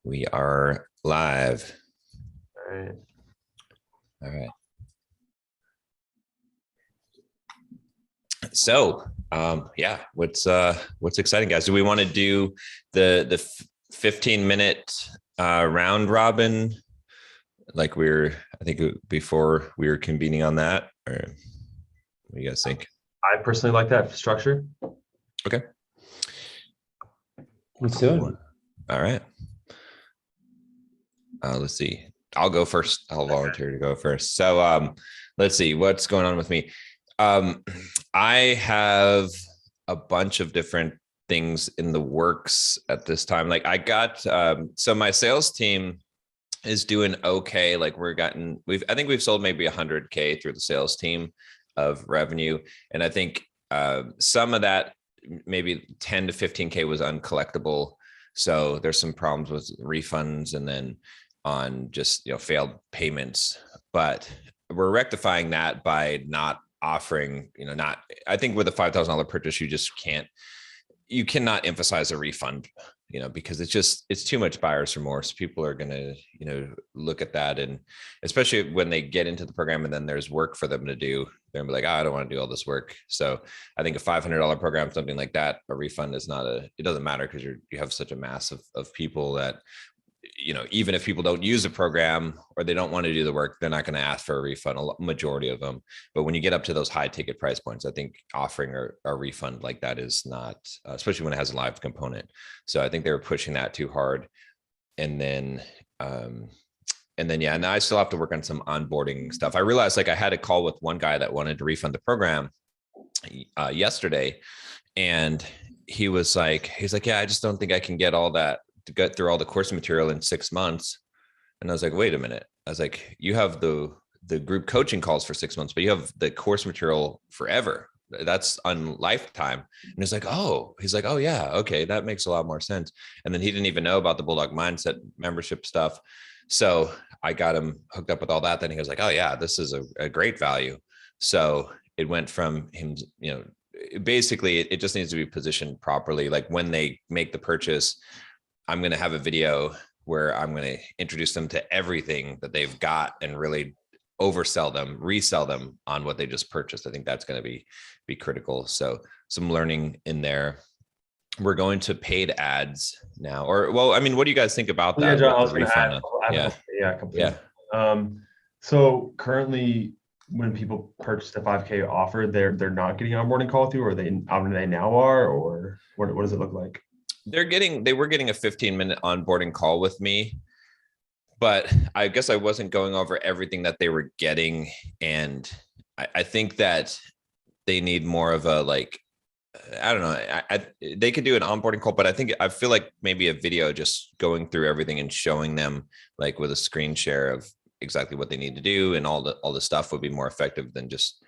We are live. All right. All right. So, yeah, what's exciting, guys? Do we want to do the 15-minute round robin, like I think before we were convening on that, or what do you guys think? I personally like that structure. Okay. Let's do it. All right. Let's see. I'll go first. I'll volunteer to go first. So, let's see what's going on with me. I have a bunch of different things in the works at this time. Like I got, so my sales team is doing okay. Like I think we've sold maybe 100K through the sales team of revenue. And I think some of that, maybe 10 to 15K was uncollectible. So there's some problems with refunds and then on just, failed payments, but we're rectifying that by not offering, I think with a $5,000 purchase, you cannot emphasize a refund, because it's too much buyer's remorse. People are going to, look at that. And especially when they get into the program and then there's work for them to do, they're gonna be like, oh, I don't want to do all this work. So I think a $500 program, something like that, a refund is it doesn't matter because you have such a mass of people that, even if people don't use a program or they don't want to do the work, they're not going to ask for a refund, a majority of them. But when you get up to those high ticket price points, I think offering a refund like that is not, especially when it has a live component. So I think they were pushing that too hard. And then, yeah, and I still have to work on some onboarding stuff. I realized I had a call with one guy that wanted to refund the program yesterday. And he's like, yeah, I just don't think I can get all that to get through all the course material in 6 months. And I was like, wait a minute. I was like, you have the group coaching calls for 6 months, but you have the course material forever. That's on lifetime. And he's like, oh yeah. Okay. That makes a lot more sense. And then he didn't even know about the Bulldog Mindset membership stuff. So I got him hooked up with all that. Then he was like, oh yeah, this is a great value. So it went from him, basically it just needs to be positioned properly. Like when they make the purchase, I'm going to have a video where I'm going to introduce them to everything that they've got and really oversell them, resell them on what they just purchased. I think that's going to be critical. So some learning in there. We're going to paid ads now, what do you guys think about that? Yeah, John, I was going to add completely. So currently when people purchase the 5K offer, they're not getting an onboarding call through, or they now are, or what does it look like? They were getting a 15-minute onboarding call with me, but I guess I wasn't going over everything that they were getting. And I think that they need more of a, I don't know. They could do an onboarding call, but I feel like maybe a video just going through everything and showing them with a screen share of exactly what they need to do and all the stuff would be more effective than just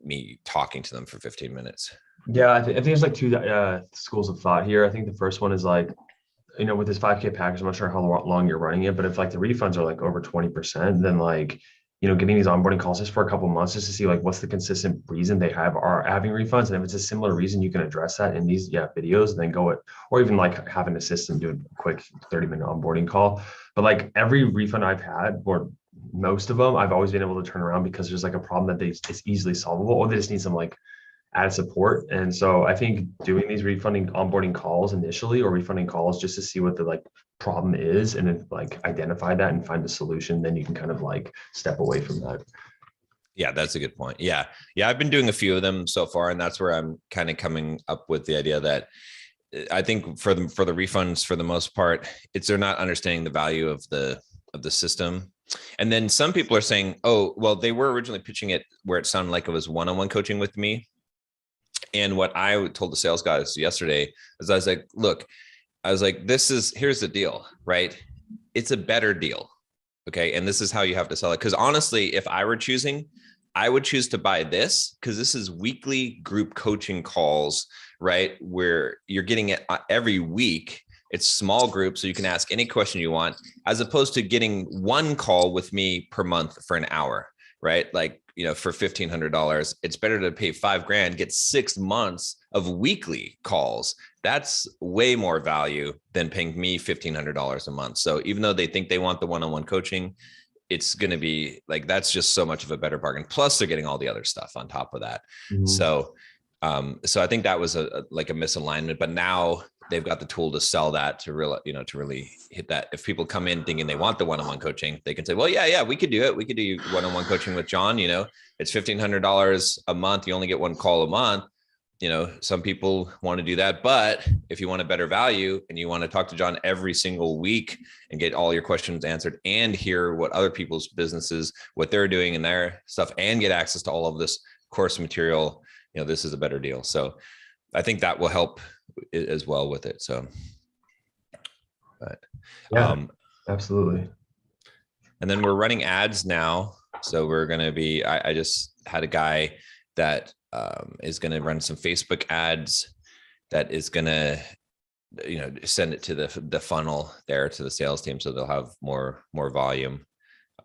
me talking to them for 15 minutes. Yeah, I think there's two schools of thought here. I think the first one is with this 5K package, I'm not sure how long you're running it, but if the refunds are over 20%, then getting these onboarding calls just for a couple of months just to see what's the consistent reason they are having refunds. And if it's a similar reason, you can address that in these videos and then or even have an assistant do a quick 30-minute onboarding call. But every refund I've had, or most of them, I've always been able to turn around because there's a problem that it's easily solvable, or they just need some add support. And so I think doing these refunding onboarding calls initially, or refunding calls just to see what the problem is, and then identify that and find a solution, then you can kind of step away from that. Yeah, that's a good point. Yeah. I've been doing a few of them so far, and that's where I'm kind of coming up with the idea that I think for the refunds, for the most part, they're not understanding the value of the system. And then some people are saying, oh, well, they were originally pitching it where it sounded like it was one-on-one coaching with me. And what I told the sales guys yesterday is I was like, look, here's the deal, right? It's a better deal. Okay. And this is how you have to sell it. Because honestly, if I were choosing, I would choose to buy this because this is weekly group coaching calls, right? Where you're getting it every week. It's small group, so you can ask any question you want, as opposed to getting one call with me per month for an hour, right? for $1,500, it's better to pay $5,000, get 6 months of weekly calls. That's way more value than paying me $1,500 a month. So even though they think they want the one-on-one coaching, it's going to be like, that's just so much of a better bargain. Plus they're getting all the other stuff on top of that. Mm-hmm. So I think that was a misalignment, but now they've got the tool to sell that to really hit that. If people come in thinking they want the one-on-one coaching, they can say, well, yeah, we could do it. We could do one-on-one coaching with John. It's $1,500 a month. You only get one call a month. Some people want to do that, but if you want a better value and you want to talk to John every single week and get all your questions answered and hear what other people's businesses, what they're doing in their stuff, and get access to all of this course material, this is a better deal. So I think that will help as well with it. So, but yeah, absolutely. And then we're running ads now. So we're going to be, I just had a guy that is going to run some Facebook ads that is going to, send it to the funnel there to the sales team. So they'll have more volume.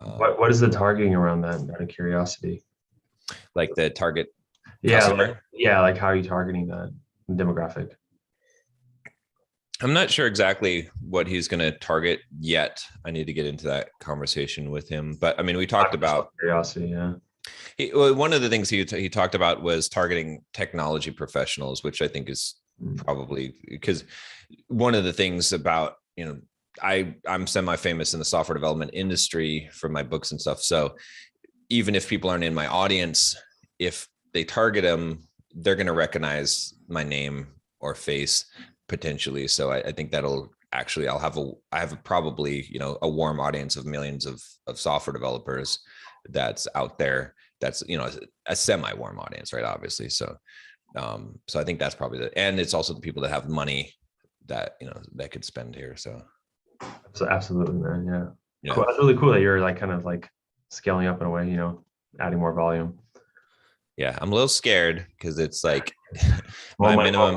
What is the targeting around that, out of curiosity? Like the target customer? Like how are you targeting that demographic? I'm not sure exactly what he's going to target yet. I need to get into that conversation with him. But I mean, we talked about curiosity. Yeah. One of the things he talked about was targeting technology professionals, which I think is probably because one of the things about, I'm semi-famous in the software development industry from my books and stuff. So even if people aren't in my audience, if they target them, they're going to recognize my name or face potentially. So I think that'll actually, I have probably, a warm audience of millions of software developers that's out there. That's, a semi-warm audience, right? Obviously. So I think that's probably and it's also the people that have money that, that could spend here. So absolutely, man. Yeah. Cool. That's really cool that you're like kind of like scaling up in a way, adding more volume. Yeah, I'm a little scared because it's like my minimum.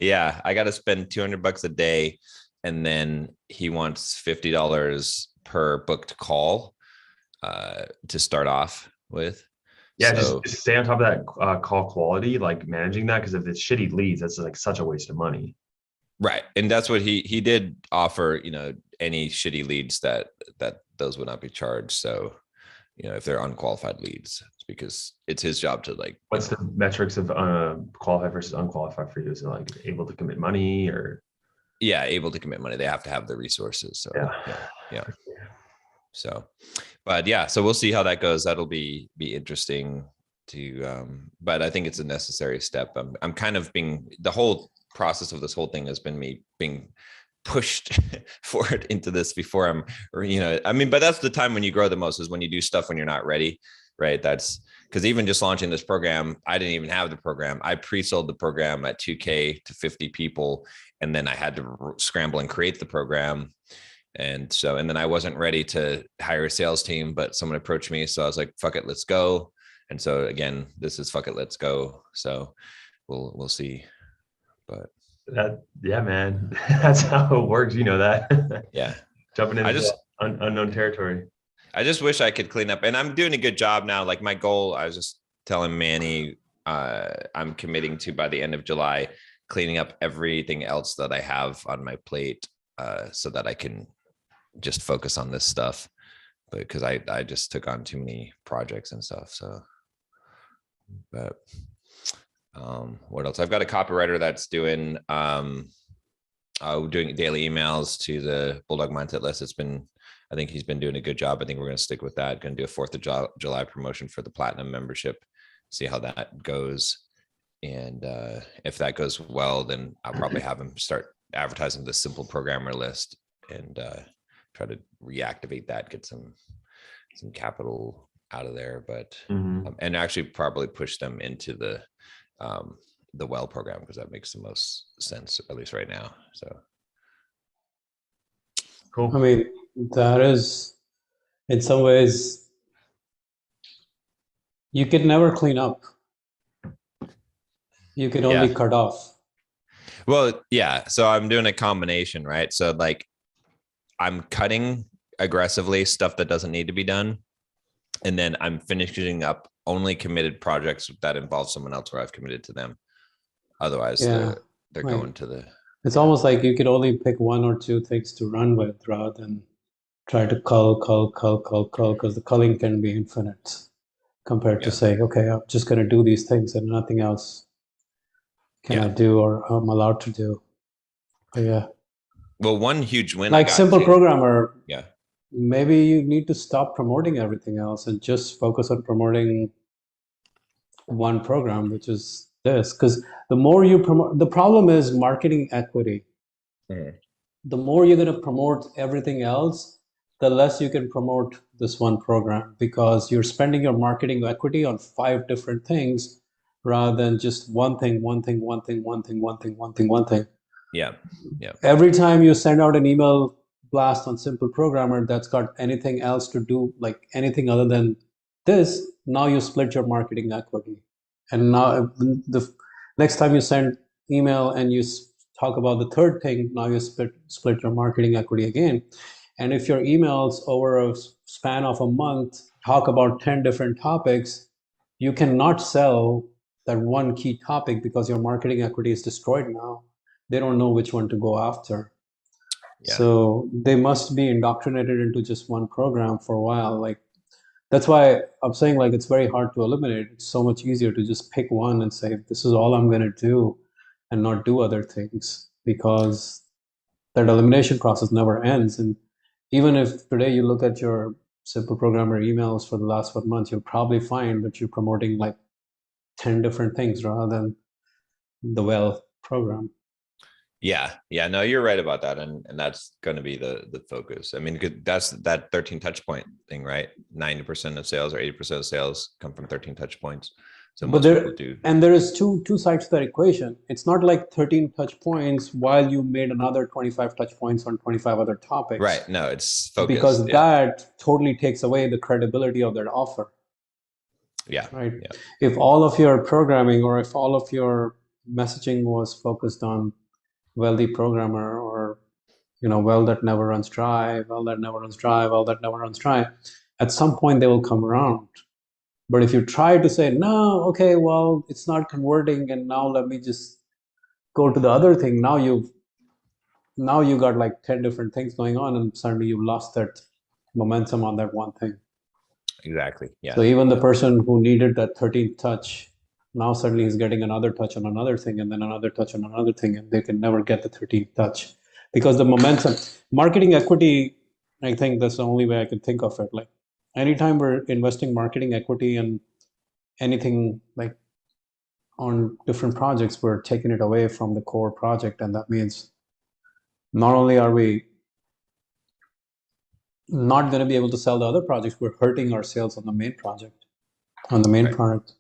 Yeah, I got to spend $200 a day, and then he wants $50 per booked call to start off with. Yeah, so, just stay on top of that call quality, like managing that, because if it's shitty leads, that's like such a waste of money. Right, and that's what he did offer. Any shitty leads that those would not be charged. So, if they're unqualified leads, because it's his job to like. What's the metrics of qualified versus unqualified for you? Is it like able to commit money or? Yeah, able to commit money. They have to have the resources. So yeah. So, but yeah, so we'll see how that goes. That'll be interesting to. But I think it's a necessary step. I'm kind of the whole process of this whole thing has been me being pushed forward into this before I'm, but that's the time when you grow the most, is when you do stuff when you're not ready, right? That's because even just launching this program, I didn't even have the program. I pre-sold the program at $2,000 to 50 people. And then I had to scramble and create the program. And then I wasn't ready to hire a sales team, but someone approached me. So I was like, fuck it, let's go. And so again, this is fuck it, let's go. So we'll see. But yeah, man, that's how it works. You know that. Yeah. Jumping into unknown territory. I just wish I could clean up, and I'm doing a good job now. Like my goal, I was just telling Manny, I'm committing to by the end of July, cleaning up everything else that I have on my plate, so that I can just focus on this stuff, because I just took on too many projects and stuff. So, but what else? I've got a copywriter that's doing daily emails to the Bulldog Mindset list. I think he's been doing a good job. I think we're going to stick with that. Going to do a 4th of July promotion for the Platinum membership, see how that goes. And if that goes well, then I'll probably have him start advertising the Simple Programmer list and try to reactivate that, get some capital out of there. But and actually probably push them into the Well program, because that makes the most sense, at least right now. So cool. I mean, that is, in some ways, you can never clean up. You can only cut off. Well, yeah. So I'm doing a combination, right? So like I'm cutting aggressively stuff that doesn't need to be done. And then I'm finishing up only committed projects that involve someone else where I've committed to them. Otherwise, Yeah, they're right. going to the. It's almost like you could only pick one or two things to run with rather than try to cull, because the culling can be infinite compared to saying, okay, I'm just going to do these things and nothing else can I do or I'm allowed to do. But yeah. Well, one huge win like I got simple too. programmer, Yeah. maybe you need to stop promoting everything else and just focus on promoting one program, which is this. Because the more you promote, the problem is marketing equity. Mhm. The more you're going to promote everything else, the less you can promote this one program, because you're spending your marketing equity on 5 different things rather than just one thing. Yeah. Yeah. Every time you send out an email blast on Simple Programmer that's got anything else to do, like anything other than this, now you split your marketing equity. And now the next time you send email and you talk about the third thing, now you split your marketing equity again. And if your emails over a span of a month talk about 10 different topics, you cannot sell that one key topic because your marketing equity is destroyed now. They don't know which one to go after. Yeah. So they must be indoctrinated into just one program for a while. Like, that's why I'm saying, like, it's very hard to eliminate. It's so much easier to just pick one and say, this is all I'm going to do and not do other things, because that elimination process never ends. And even if today you look at your Simple Programmer emails for the last 1 month, you'll probably find that you're promoting like 10 different things rather than the well program. Yeah. No, you're right about that. And that's going to be the focus. I mean, that's that 13 touch point thing, right? 90% of sales or 80% of sales come from 13 touch points. So But most people do. and there is two sides to that equation. It's not like 13 touch points while you made another 25 touch points on 25 other topics. Right. No, it's focused. Because that totally takes away the credibility of that offer. Yeah. Right. Yeah. If all of your programming or if all of your messaging was focused on wealthy programmer, or well that never runs dry, at some point they will come around. But if you try to say, no, okay, well, it's not converting, and now let me just go to the other thing, now you got like 10 different things going on, and suddenly you lost that momentum on that one thing. Exactly. Yeah. So even the person who needed that 13th touch, now suddenly he's getting another touch on another thing, and then another touch on another thing, and they can never get the 13th touch because the momentum. Marketing equity, I think that's the only way I can think of it. Like, anytime we're investing marketing equity in anything like on different projects, we're taking it away from the core project. And that means not only are we not going to be able to sell the other projects, we're hurting our sales on the main project, on the main product.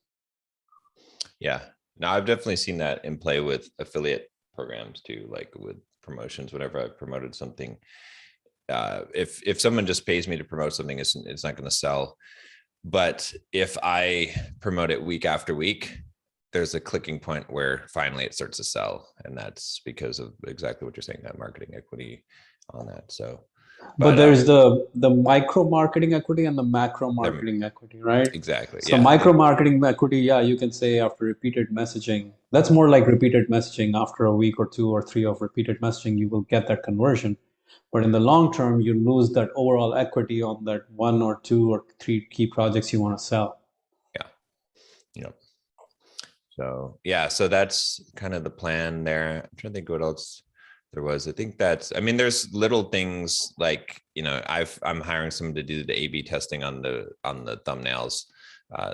Yeah. No, I've definitely seen that in play with affiliate programs too, like with promotions. Whenever I've promoted something, if someone just pays me to promote something, it's not going to sell. But if I promote it week after week, there's a clicking point where finally it starts to sell. And that's because of exactly what you're saying, that marketing equity on that. So, but there's the micro marketing equity and the macro marketing equity, right? Exactly. So micro marketing equity, you can say after repeated messaging, that's more like repeated messaging. After a week or 2 or 3 of repeated messaging, you will get that conversion. But in the long term, you lose that overall equity on that 1 or 2 or 3 key projects you want to sell. Yeah. So that's kind of the plan there. I'm trying to think what else there was. I think there's little things like, I'm hiring someone to do the A/B testing on the thumbnails,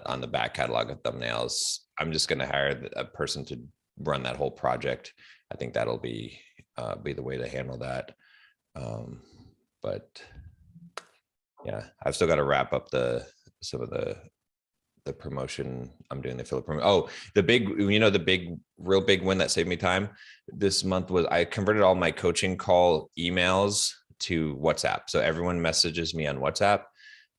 on the back catalog of thumbnails. I'm just going to hire a person to run that whole project. I think that'll be the way to handle that. But yeah, I've still got to wrap up some of the promotion I'm doing, the affiliate promotion. Oh, the real big win that saved me time this month was I converted all my coaching call emails to WhatsApp. So everyone messages me on WhatsApp.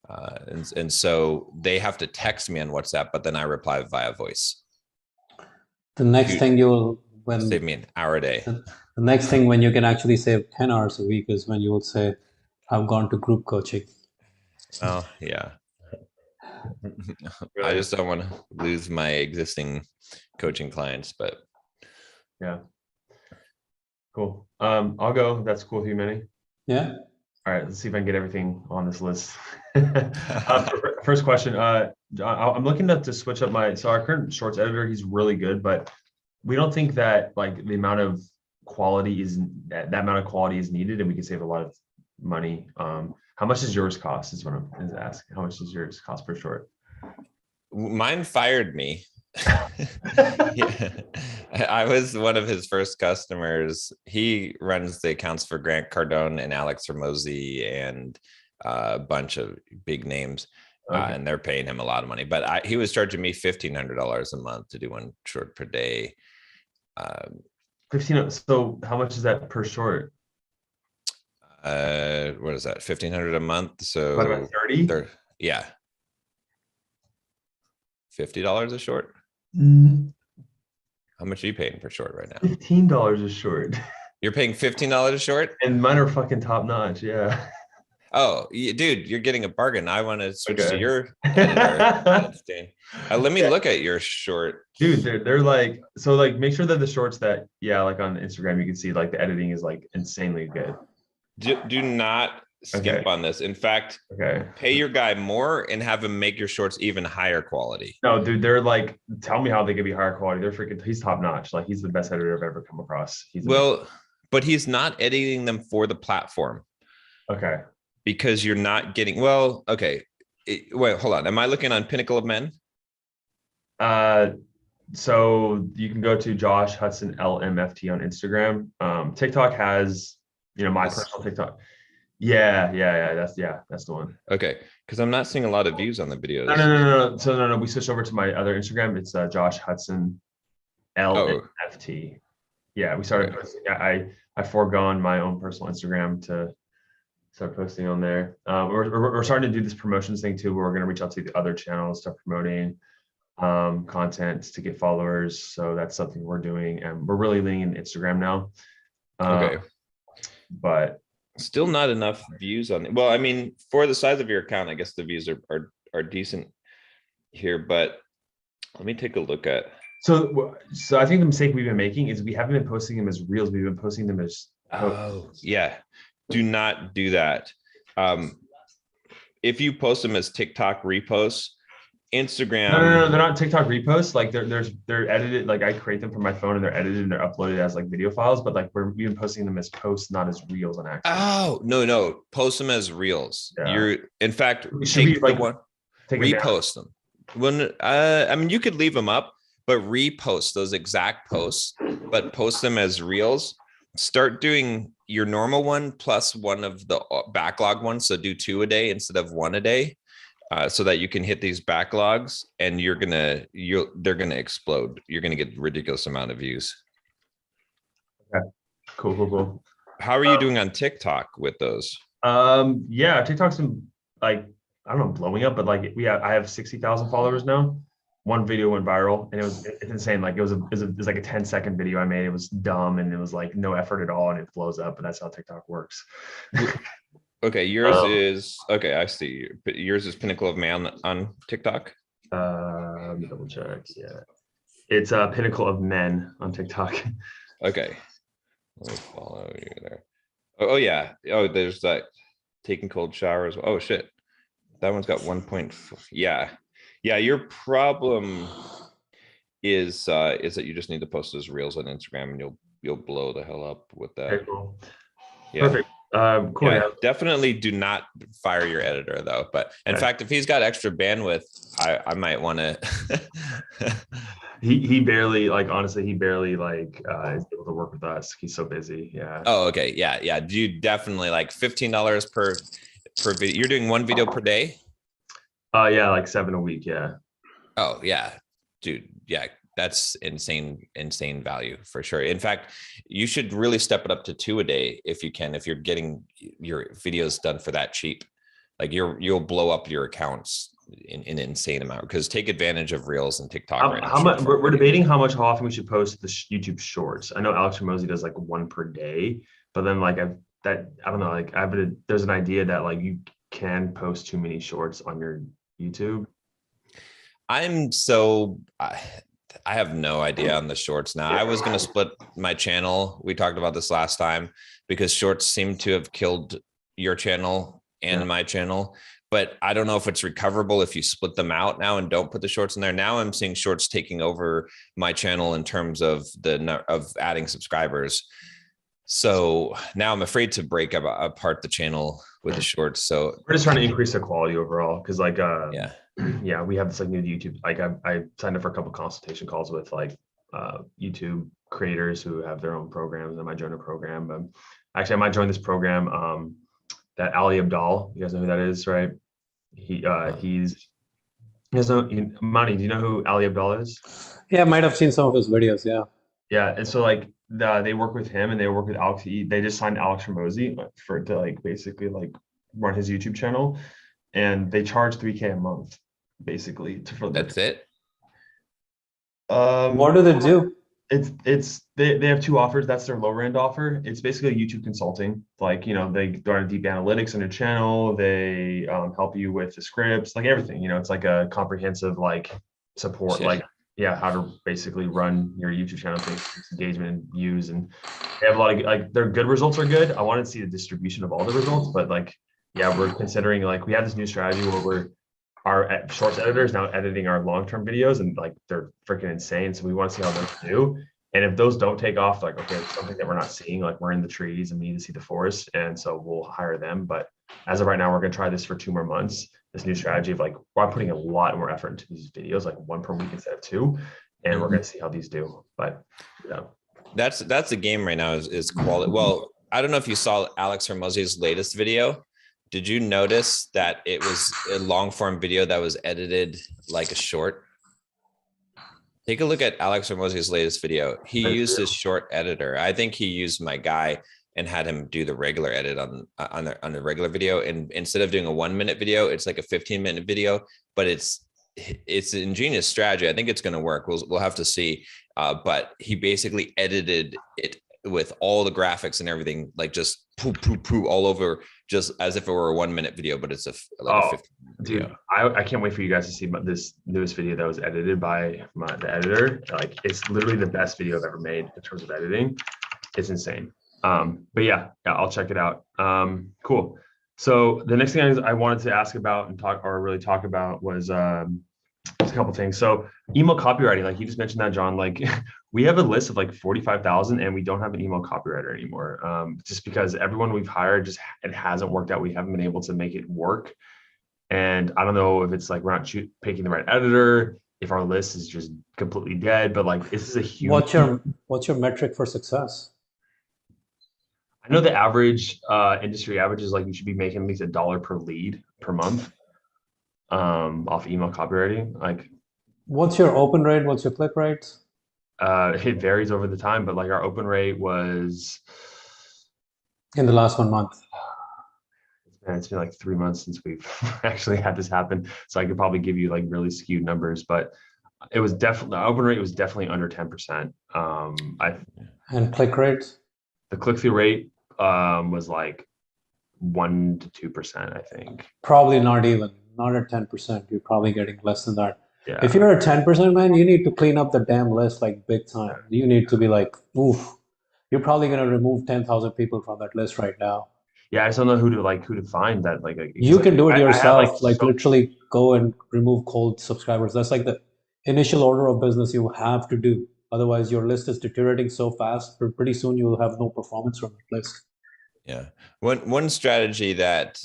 And so they have to text me on WhatsApp, but then I reply via voice. The next thing save me an hour a day. The next thing when you can actually save 10 hours a week is when you will say, I've gone to group coaching. Oh, yeah. I just don't want to lose my existing coaching clients, but yeah. Cool. I'll go. That's cool with you, Manny. Yeah. All right, let's see if I can get everything on this list. First question. I'm looking to switch up so our current shorts editor, he's really good, but we don't think that like the amount of quality that amount of quality is needed, and we can save a lot of money. How much does yours cost is what I'm asking. How much does yours cost per short? mine fired me. Yeah. I was one of his first customers. He runs the accounts for Grant Cardone and Alex Ramosi and a bunch of big names. Okay. And they're paying him a lot of money, but he was charging me $1,500 a month to do one short per day. 15. So how much is that per short? What is that? 1,500 a month. So What about 30? Yeah. $50 a short. How much are you paying per short right now? $15 a short. You're paying $15 a short? And mine are fucking top notch. Yeah. Oh, dude, you're getting a bargain. I want to switch to Okay. your editor. Let me look at your short. Dude, they're like, so like make sure that the shorts that, like on Instagram, you can see like the editing is like insanely good. Do not skimp on this. In fact, pay your guy more and have him make your shorts even higher quality. No, dude, they're like, tell me how they could be higher quality. He's top notch. Like he's the best editor I've ever come across. But he's not editing them for the platform. Okay. Because you're not getting, okay. Wait, hold on. Am I looking on Pinnacle of Men? So you can go to Josh Hudson LMFT on Instagram. TikTok has, my personal TikTok. Yeah. That's the one. Okay. Because I'm not seeing a lot of views on the videos. No. So no. We switched over to my other Instagram. It's Josh Hudson LMFT. Yeah, we started posting. I foregone my own personal Instagram to start posting on there. We're starting to do this promotions thing too, where we're going to reach out to the other channels, start promoting content to get followers. So that's something we're doing, and we're really leaning in Instagram now. Okay, but still not enough views on it. Well, I mean, for the size of your account, I guess the views are decent here. But let me take a look at. So I think the mistake we've been making is we haven't been posting them as reels. We've been posting them as yeah. Do not do that. If you post them as TikTok reposts, Instagram. No, they're not TikTok reposts. Like they're edited. Like I create them from my phone and they're edited and they're uploaded as like video files. But like we've been posting them as posts, not as reels on Action. Oh no, post them as reels. Yeah. In fact, repost them. When I mean, you could leave them up, but repost those exact posts, but post them as reels. Start doing your normal one plus one of the backlog ones. So do 2 a day instead of 1 a day, so that you can hit these backlogs, and they're gonna explode. You're gonna get ridiculous amount of views. Okay, cool. How are you doing on TikTok with those? Yeah, TikTok's been like, I don't know, blowing up, but like I have 60,000 followers now. One video went viral and it's insane. Like it was like a 10-second video I made. It was dumb and it was like no effort at all, and it blows up. But that's how TikTok works. Okay, yours is okay. I see. But yours is Pinnacle of Man on TikTok. Let me double check. Yeah, it's Pinnacle of Men on TikTok. Okay, let me follow you there. Oh yeah. Oh, there's that taking cold showers. Oh shit, that one's got 1.4. Yeah, your problem is that you just need to post those reels on Instagram, and you'll blow the hell up with that. Okay, cool. Yeah. Perfect. Cool. Yeah, definitely do not fire your editor though. But in fact, if he's got extra bandwidth, I might want to. he barely, like, honestly, is able to work with us. He's so busy. Yeah. Oh, okay. Yeah. Do you definitely like $15 per video? You're doing 1 video per day? Yeah, like 7 a week. Yeah. Oh yeah, dude. Yeah, that's insane value for sure. In fact, you should really step it up to 2 a day if you can, if you're getting your videos done for that cheap. Like you'll blow up your accounts in an insane amount, because take advantage of Reels and TikTok right now. How much we're debating how often we should post the YouTube shorts. I know Alex Ramosi does like 1 per day, but then like I don't know, like there's an idea that like you can post too many shorts on your YouTube. I have no idea on the shorts now. I was going to split my channel. We talked about this last time because shorts seem to have killed your channel and my channel, but I don't know if it's recoverable if you split them out now and don't put the shorts in there. Now I'm seeing shorts taking over my channel in terms of of adding subscribers. So now I'm afraid to break apart the channel with the shorts. So we're just trying to increase the quality overall. Cause like, yeah, we have this like new YouTube, like I signed up for a couple consultation calls with like YouTube creators who have their own programs. I might join a program. Actually, I might join this program. That Ali Abdal, you guys know who that is, right? He's Monty, do you know who Ali Abdal is? Yeah, I might have seen some of his videos. Yeah. Yeah, and so like they work with him and they work with Alex. They just signed Alex Ramosi to like basically like run his YouTube channel, and they charge $3K a month basically for that's it. What do they do? They have two offers. That's their lower end offer. It's basically YouTube consulting. Like, they're on deep analytics on your channel. They help you with the scripts, like everything. It's like a comprehensive like support, Shit. how to basically run your YouTube channel, engagement and views. And they have a lot of like their good results are good. I want to see the distribution of all the results, but like, yeah, we're considering like we have this new strategy where our shorts editor is now editing our long-term videos, and like they're freaking insane. So we want to see how those do. And if those don't take off, like, okay, it's something that we're not seeing, like we're in the trees and we need to see the forest. And so we'll hire them. But as of right now, we're going to try this for 2 more months. This new strategy of like, we're putting a lot more effort into these videos, like 1 per week instead of 2. And we're going to see how these do. But yeah, that's the game right now is quality. Well, I don't know if you saw Alex Hormozzi's latest video. Did you notice that it was a long form video that was edited like a short? Take a look at Alex Hormozzi's latest video. He used his short editor. I think he used my guy and had him do the regular edit on the regular video. And instead of doing a 1 minute video, it's like a 15-minute video, but it's an ingenious strategy. I think it's going to work. We'll have to see. But he basically edited it with all the graphics and everything, like just poo all over, just as if it were a 1 minute video, but it's a 15-minute video. Dude, I can't wait for you guys to see this newest video that was edited by the editor. Like, it's literally the best video I've ever made in terms of editing. It's insane. But yeah, I'll check it out. Cool. So the next thing I wanted to ask about and talk about was a couple things. So email copywriting, like you just mentioned that, John, like we have a list of like 45,000 and we don't have an email copywriter anymore. Just because everyone we've hired, it hasn't worked out. We haven't been able to make it work. And I don't know if it's like we're not picking the right editor, if our list is just completely dead, but like this is a huge. What's your metric for success? I know the average industry average is like you should be making at least $1 per lead per month off email copywriting. Like, what's your open rate? What's your click rate? It varies over the time, but like our open rate was in the last 1 month. It's been like 3 months since we've actually had this happen. So I could probably give you like really skewed numbers, but it was definitely, the open rate was definitely under 10%. And click rate? The click-through rate was like 1 to 2%, I think. Probably not even, not at 10%. You're probably getting less than that. Yeah. If you're at 10%, man, you need to clean up the damn list like big time. You need to be like, oof. You're probably going to remove 10,000 people from that list right now. Yeah, I just don't know who to find that. Like, you can do it yourself. Literally go and remove cold subscribers. That's like the initial order of business you have to do. Otherwise, your list is deteriorating so fast. Pretty soon, you will have no performance from that list. Yeah, one strategy that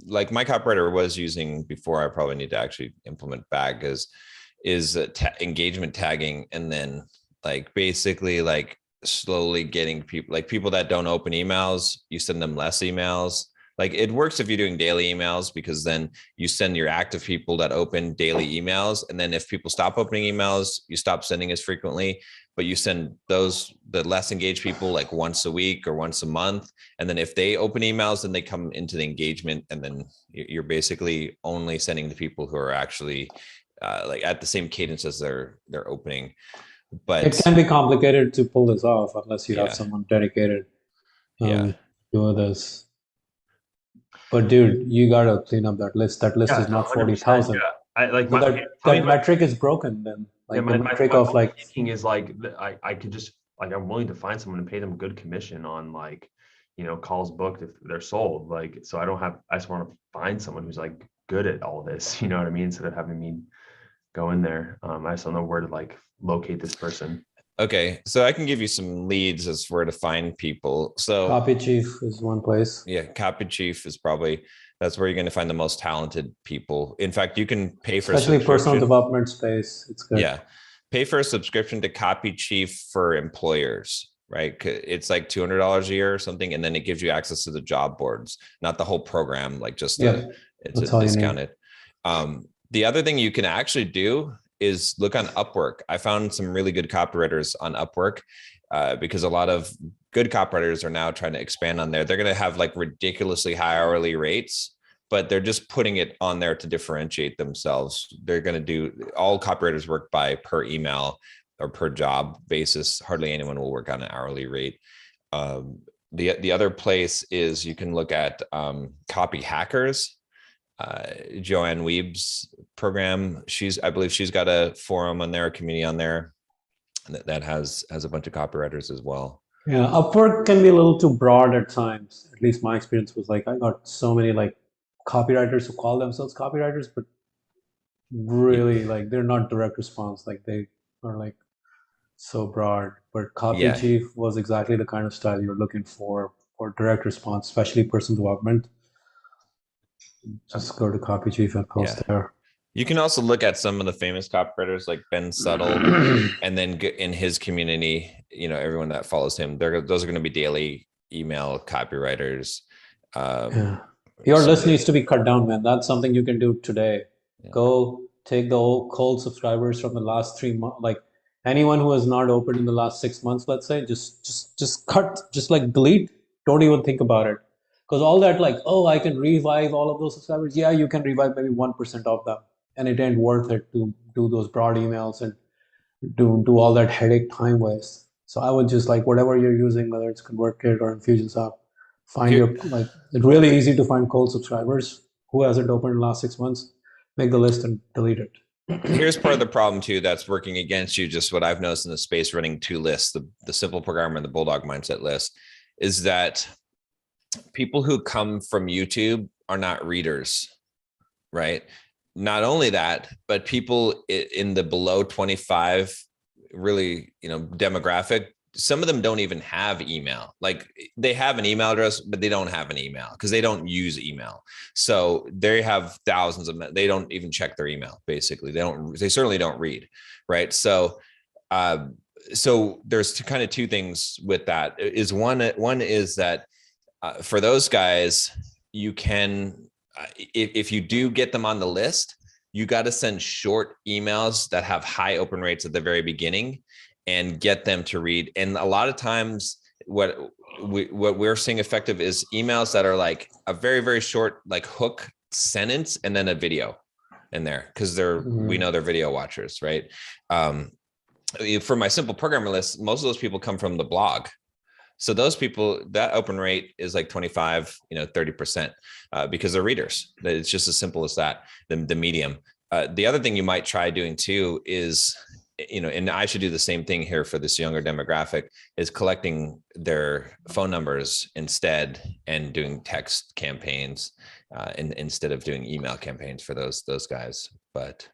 like my copywriter was using before, I probably need to actually implement back is engagement tagging, and then like basically like slowly getting people that don't open emails, you send them less emails. Like it works if you're doing daily emails, because then you send your active people that open daily emails. And then if people stop opening emails, you stop sending as frequently, but you send the less engaged people like once a week or once a month. And then if they open emails, then they come into the engagement, and then you're basically only sending to people who are actually like at the same cadence as they're opening. But it can be complicated to pull this off unless you have someone dedicated to this. But dude, you gotta clean up that list. That list is not 40,000. I like So my, that metric is broken then. yeah, Like the metric my of whole like, thinking is like I could just like I'm willing to find someone and pay them good commission on like, calls booked if they're sold. Like, so I just want to find someone who's like good at all this, you know what I mean? Instead of having me go in there. I just don't know where to like locate this person. Okay, so I can give you some leads as where to find people. So Copy Chief is one place. yeah, Copy Chief is probably, that's where you're going to find the most talented people. In fact, you can pay for Especially a personal subscription. development space. It's good. Yeah, pay for a subscription to Copy Chief for employers, right? It's like $200 a year or something, and then it gives you access to the job boards, not the whole program, like just it's That's a all you need. discounted. The other thing you can actually do is look on Upwork. I found some really good copywriters on Upwork because a lot of good copywriters are now trying to expand on there. They're going to have like ridiculously high hourly rates, but they're just putting it on there to differentiate themselves. They're going to do, all copywriters work by per email or per job basis. Hardly anyone will work on an hourly rate. The other place is you can look at Copy Hackers. Joanne Weeb's program. I believe she's got a forum on there, a community on there that has a bunch of copywriters as well. Yeah, Upwork can be a little too broad at times. At least my experience was like I got so many like copywriters who call themselves copywriters, but really like they're not direct response. Like they are like so broad. But Copy Chief was exactly the kind of style you're looking for direct response, especially personal development. Just go to Copy Chief and post there. You can also look at some of the famous copywriters like Ben Suttle, and then in his community, everyone that follows him, those are going to be daily email copywriters. Your list needs to be cut down, man. That's something you can do today. Yeah. Go take the old cold subscribers from the last 3 months, like anyone who has not opened in the last 6 months, let's say, just cut, just like delete. Don't even think about it. Because all that like, oh, I can revive all of those subscribers. Yeah, you can revive maybe 1% of them. And it ain't worth it to do those broad emails and do all that headache time waste. So I would just like whatever you're using, whether it's ConvertKit or Infusionsoft, find it's really easy to find cold subscribers. Who hasn't opened in the last 6 months? Make the list and delete it. Here's part of the problem too that's working against you. Just what I've noticed in the space running two lists, the Simple Programmer and the Bulldog Mindset list, is that people who come from YouTube are not readers, right? Not only that, but people in the below 25, really, demographic, some of them don't even have email. Like they have an email address, but they don't have an email because they don't use email. So they have thousands of, they don't even check their email. Basically, they certainly don't read. Right. So there's kind of two things with that. Is one is that for those guys, you can, if you do get them on the list, you got to send short emails that have high open rates at the very beginning and get them to read. And a lot of times what we're seeing effective is emails that are like a very, very short, like hook sentence and then a video in there. Cause we know they're video watchers, right? For my Simple Programmer list, most of those people come from the blog. So those people, that open rate is like 25, 30%, because they're readers. It's just as simple as that, the medium. The other thing you might try doing too is, and I should do the same thing here for this younger demographic, is collecting their phone numbers instead and doing text campaigns instead of doing email campaigns for those guys. But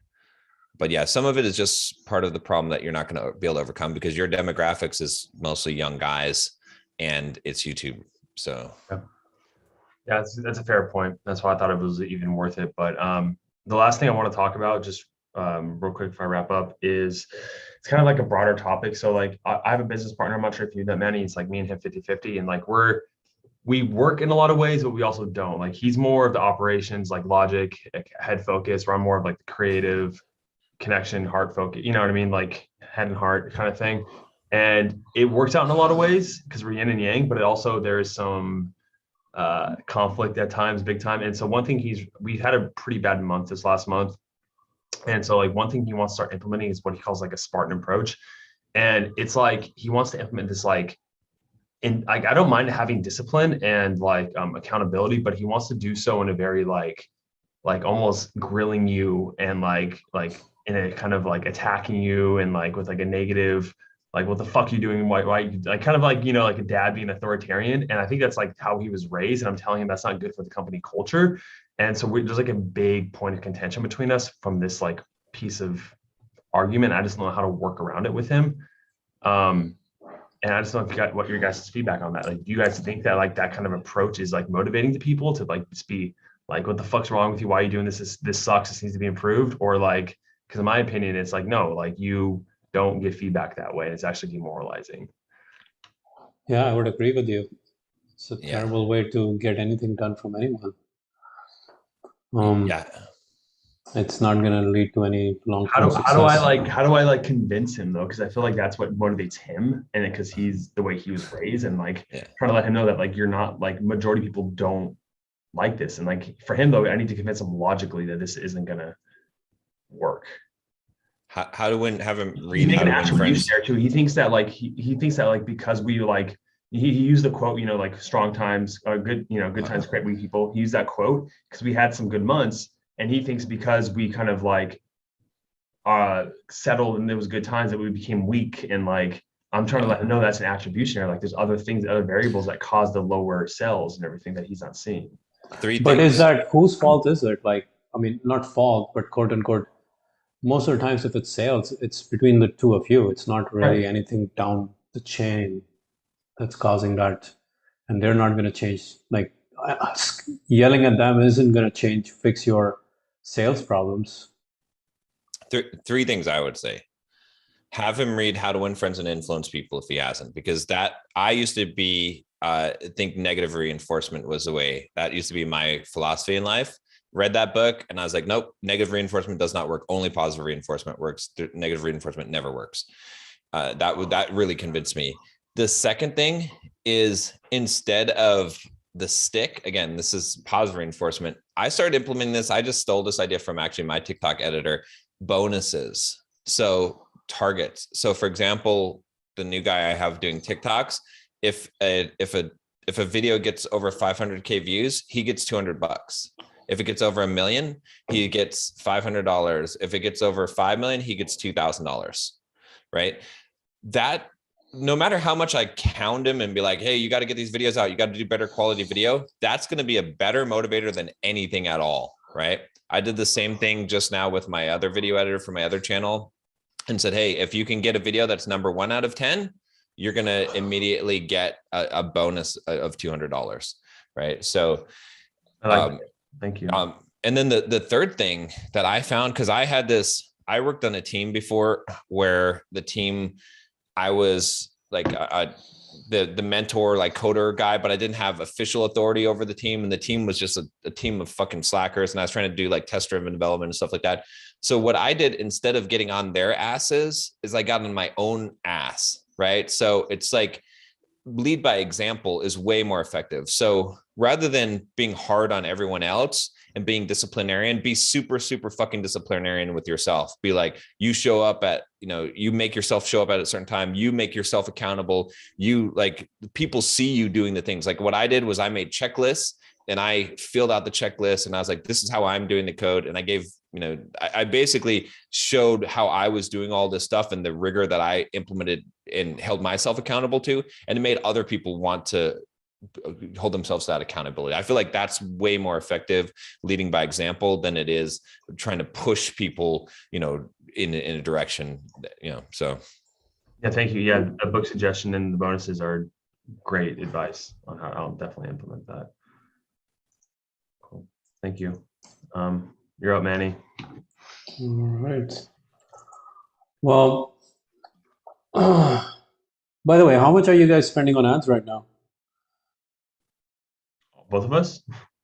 yeah, some of it is just part of the problem that you're not going to be able to overcome because your demographics is mostly young guys. And it's YouTube. So yeah, that's a fair point. That's why I thought it was even worth it. But the last thing I want to talk about, just real quick before I wrap up, is it's kind of like a broader topic. So like I have a business partner. I'm not sure if you know that many. It's like me and him 50-50. And like we work in a lot of ways, but we also don't. Like he's more of the operations, like logic, head focus, where I'm more of like the creative connection, heart focus. You know what I mean? Like head and heart kind of thing. And it works out in a lot of ways because we're yin and yang, but it also there is some conflict at times, big time. And so one thing we've had a pretty bad month this last month. And so like one thing he wants to start implementing is what he calls like a Spartan approach. And it's like he wants to implement this I don't mind having discipline and like accountability, but he wants to do so in a very like like almost grilling you and like in a kind of like attacking you and like with like a negative, like what the fuck you doing? Why like kind of like, you know, like a dad being authoritarian. And I think that's like how he was raised. And I'm telling him that's not good for the company culture. And so there's like a big point of contention between us from this like piece of argument. I just don't know how to work around it with him. And I just don't know if you got what your guys' feedback on that. Like, do you guys think that like that kind of approach is like motivating to people to like just be like, what the fuck's wrong with you? Why are you doing this? This sucks. This needs to be improved. Or like, because in my opinion, it's like, no, like you don't get feedback that way. It's actually demoralizing. Yeah, I would agree with you. It's a terrible way to get anything done from anyone. It's not going to lead to any long-term success. How do I like convince him though? Because I feel like that's what motivates him, and because he's the way he was raised, and like trying to let him know that like you're not like majority of people don't like this, and like for him though, I need to convince him logically that this isn't gonna work. How to win? Have him read. He's making actual use there too. He thinks that like he thinks that like because we like he used the quote, you know, like strong times, good, you know, good times create weak people. He used that quote because we had some good months. And he thinks because we kind of like settled and there was good times that we became weak. And like, I'm trying to let him know that's an attribution error. Like there's other things, other variables that cause the lower sales and everything that he's not seeing. But is that, whose fault is it? Like, I mean, not fault, but quote unquote, most of the times if it's sales, it's between the two of you. It's not really anything down the chain that's causing that. And they're not going to change. Like yelling at them isn't going to fix your sales problems. Three things I would say. Have him read How to Win Friends and Influence People if he hasn't, because that I used to be think negative reinforcement was the way. That used to be my philosophy in life. Read that book and I was like, nope, negative reinforcement does not work. Only positive reinforcement works. Negative reinforcement never works. That really convinced me. The second thing is, instead of the stick, again, this is positive reinforcement. I started implementing this. I just stole this idea from actually my TikTok editor. Bonuses. So targets. So for example, the new guy I have doing TikToks, if a video gets over 500K views, he gets $200. If it gets over 1 million, he gets $500. If it gets over 5 million, he gets $2,000. Right? That, no matter how much I count him and be like, hey, you got to get these videos out, you got to do better quality video, that's going to be a better motivator than anything at all, right? I did the same thing just now with my other video editor for my other channel and said, hey, if you can get a video that's number 1 out of 10, you're going to immediately get a bonus of $200, right? So I like that. Thank you. And then the third thing that I found, because I worked on a team before where the team, I was like the mentor, like coder guy, but I didn't have official authority over the team. And the team was just a team of fucking slackers. And I was trying to do like test-driven development and stuff like that. So what I did, instead of getting on their asses, is I got on my own ass, right? So it's like lead by example is way more effective. So rather than being hard on everyone else and being disciplinarian, be super, super fucking disciplinarian with yourself. Be like, you show up at, you make yourself show up at a certain time. You make yourself accountable. You like, people see you doing the things. Like what I did was I made checklists and I filled out the checklist and I was like, this is how I'm doing the code. And I gave, I basically showed how I was doing all this stuff and the rigor that I implemented and held myself accountable to, and it made other people want to hold themselves to that accountability. I feel like that's way more effective leading by example than it is trying to push people, in a direction, so. Yeah. Thank you. Yeah. A book suggestion and the bonuses are great advice on how I'll definitely implement that. Cool. Thank you. You're up, Manny. All right. Well, by the way, how much are you guys spending on ads right now? Both of us?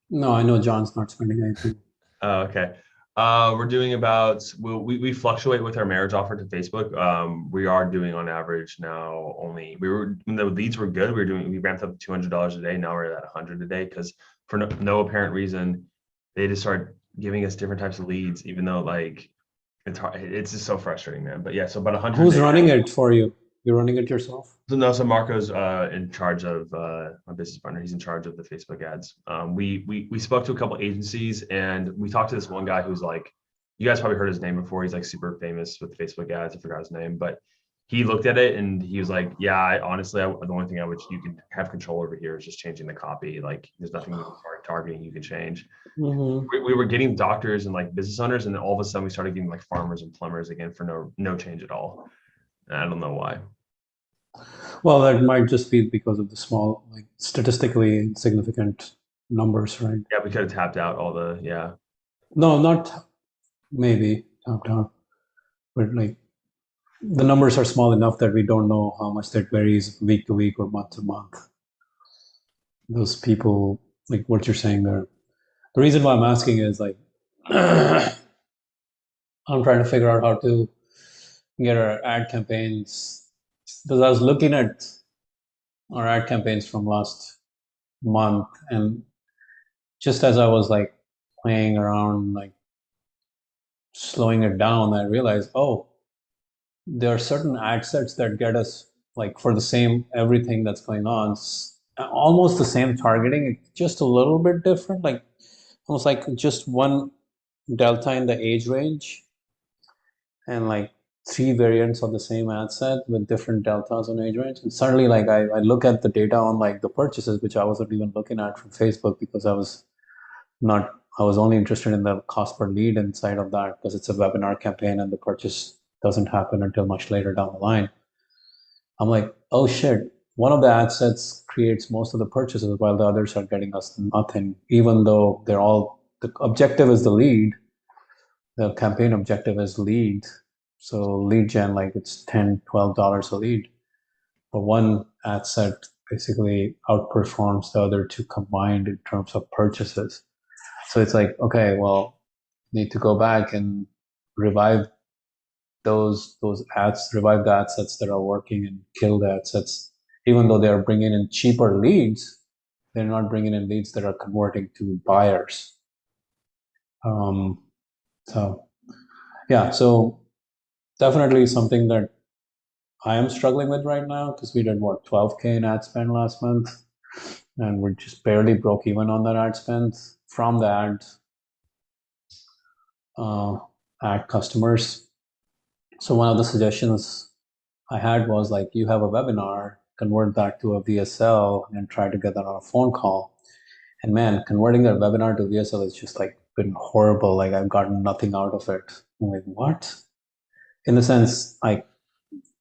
No, I know John's not spending anything. Oh, okay. We're doing about, we fluctuate with our marriage offer to Facebook. We are doing on average now only, when the leads were good, we ramped up to $200 a day. Now we're at $100 a day because for no apparent reason, they just start giving us different types of leads, even though like it's hard. It's just so frustrating, man. But yeah, so about 100. Who's running it for you? You're running it yourself? So no, so Marco's in charge of my business partner. He's in charge of the Facebook ads. We spoke to a couple agencies and we talked to this one guy who's like, you guys probably heard his name before. He's like super famous with Facebook ads. I forgot his name, but he looked at it and he was like, yeah, the only thing you can have control over here is just changing the copy. Like there's nothing targeting you can change. Mm-hmm. We were getting doctors and like business owners, and then all of a sudden we started getting like farmers and plumbers again for no change at all. And I don't know why. Well, that might just be because of the small, like statistically insignificant numbers, right? Yeah, we could have tapped out all the No, not maybe top down, but like the numbers are small enough that we don't know how much that varies week to week or month to month. Those people, like what you're saying there. The reason why I'm asking is like I'm trying to figure out how to get our ad campaigns because I was looking at our ad campaigns from last month, and just as I was like playing around, like slowing it down, I realized, oh, there are certain ad sets that get us like for the same everything that's going on, almost the same targeting, just a little bit different, like almost like just one delta in the age range and like three variants of the same ad set with different deltas on age range. And suddenly like I look at the data on like the purchases, which I wasn't even looking at from Facebook because I was only interested in the cost per lead inside of that because it's a webinar campaign and the purchase doesn't happen until much later down the line. I'm like, oh shit, one of the ad sets creates most of the purchases while the others are getting us nothing, even though the objective is the lead. The campaign objective is lead. So lead gen, like it's $10, $12 a lead. But one ad set basically outperforms the other two combined in terms of purchases. So it's like, okay, well, need to go back and revive those ads, revive the ad sets that are working and kill the ad sets. Even though they're bringing in cheaper leads, they're not bringing in leads that are converting to buyers. So yeah, so definitely something that I am struggling with right now because we did what 12K in ad spend last month, and we're just barely broke even on that ad spend from the ad customers. So one of the suggestions I had was like, you have a webinar, convert that to a VSL and try to get that on a phone call. And man, converting that webinar to VSL has just like been horrible. Like I've gotten nothing out of it. I'm like, what? In the sense, like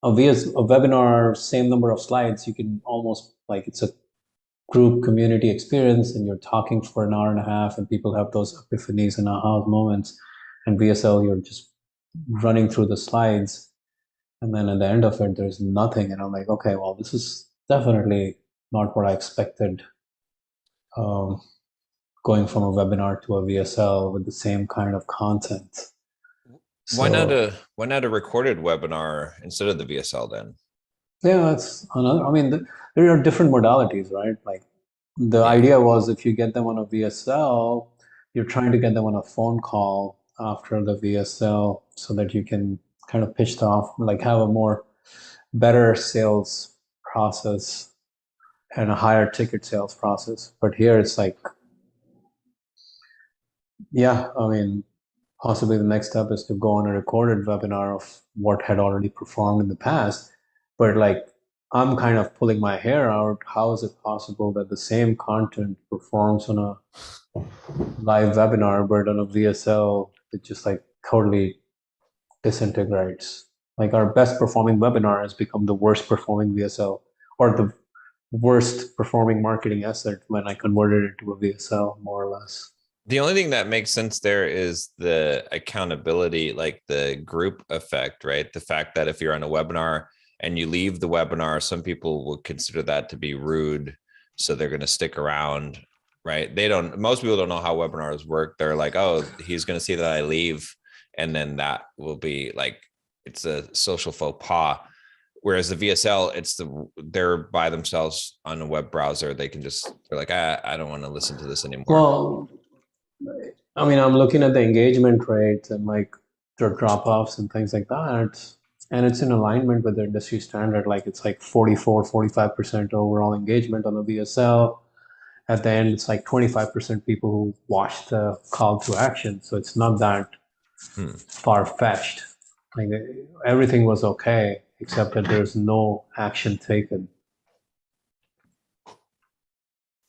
a webinar, same number of slides, you can almost like it's a group community experience and you're talking for an hour and a half and people have those epiphanies and aha moments. And VSL, you're just running through the slides. And then at the end of it, there's nothing. And I'm like, okay, well, this is definitely not what I expected. Going from a webinar to a VSL with the same kind of content. Why not a recorded webinar instead of the VSL then? Yeah, that's another. I mean, there are different modalities, right? Like the idea was if you get them on a VSL, you're trying to get them on a phone call after the VSL so that you can kind of pitch off, like have a more better sales process and a higher ticket sales process. But here it's like, yeah, I mean, possibly the next step is to go on a recorded webinar of what had already performed in the past. But like, I'm kind of pulling my hair out. How is it possible that the same content performs on a live webinar, but on a VSL, it just like totally disintegrates? Like our best performing webinar has become the worst performing VSL or the worst performing marketing asset when I converted it to a VSL, more or less. The only thing that makes sense there is the accountability, like the group effect, right? The fact that if you're on a webinar and you leave the webinar, some people will consider that to be rude. So they're going to stick around, right? Most people don't know how webinars work. They're like, oh, he's going to see that I leave. And then that will be like, it's a social faux pas. Whereas the VSL, they're by themselves on a web browser. They're like, I don't want to listen to this anymore. Well, I mean, I'm looking at the engagement rates and like their drop-offs and things like that. and it's in alignment with the industry standard. Like it's like 44-45% overall engagement on the VSL. At the end, it's like 25% people who watch the call to action. So it's not that far-fetched. Like everything was okay, except that there's no action taken.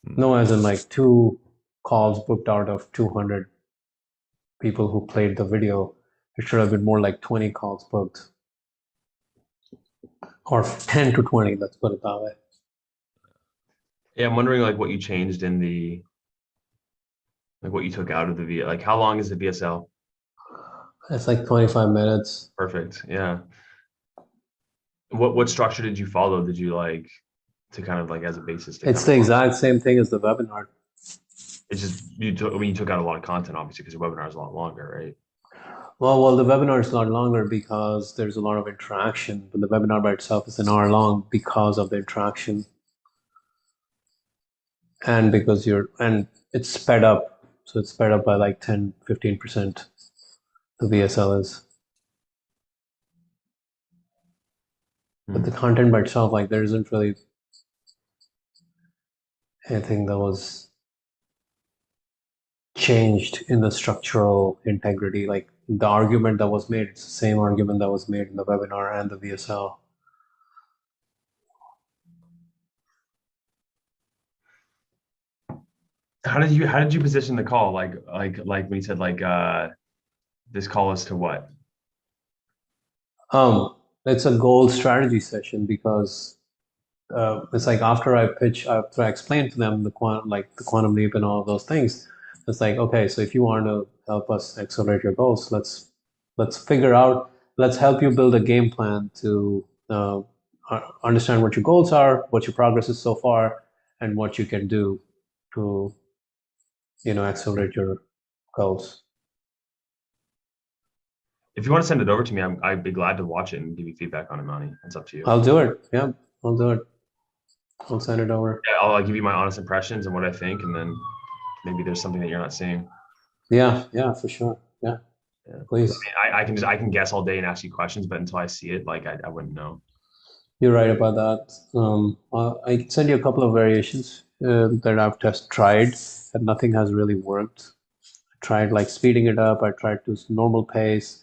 No, as in like 2 calls booked out of 200 people who played the video. It should have been more like 20 calls booked. Or 10 to 20, let's put it that way. Yeah, I'm wondering like what you changed in the, like what you took out of the V. Like how long is the VSL? It's like 25 minutes. Perfect. Yeah. What structure did you follow? Did you like to kind of like as a basis to It's kind the of, exact same thing as the webinar. it's just you took, I mean, you took out a lot of content obviously because your webinar is a lot longer, right? Well, the webinar is a lot longer because there's a lot of interaction, but the webinar by itself is an hour long because of the interaction. And because and it's sped up. So it's sped up by like 10-15%. The VSL is. But the content by itself, like there isn't really anything that was changed in the structural integrity. Like the argument that was made, it's the same argument that was made in the webinar and the VSL. How did you position the call? Like when you said like this call is to what? It's a goal strategy session because it's like after I explain to them the quantum leap and all of those things, it's like, okay, so if you want to help us accelerate your goals, let's help you build a game plan to understand what your goals are, what your progress is so far, and what you can do to accelerate your goals. If you want to send it over to me, I'd be glad to watch it and give you feedback on it, Manny. It's up to you. I'll do it. Yeah, I'll do it. I'll send it over. Yeah, I'll give you my honest impressions and what I think, and then maybe there's something that you're not seeing. Yeah, for sure. Yeah. Please. I mean, I can guess all day and ask you questions, but until I see it, like I wouldn't know. You're right about that. I can send you a couple of variations that I've tried, and nothing has really worked. I tried like speeding it up. I tried to normal pace.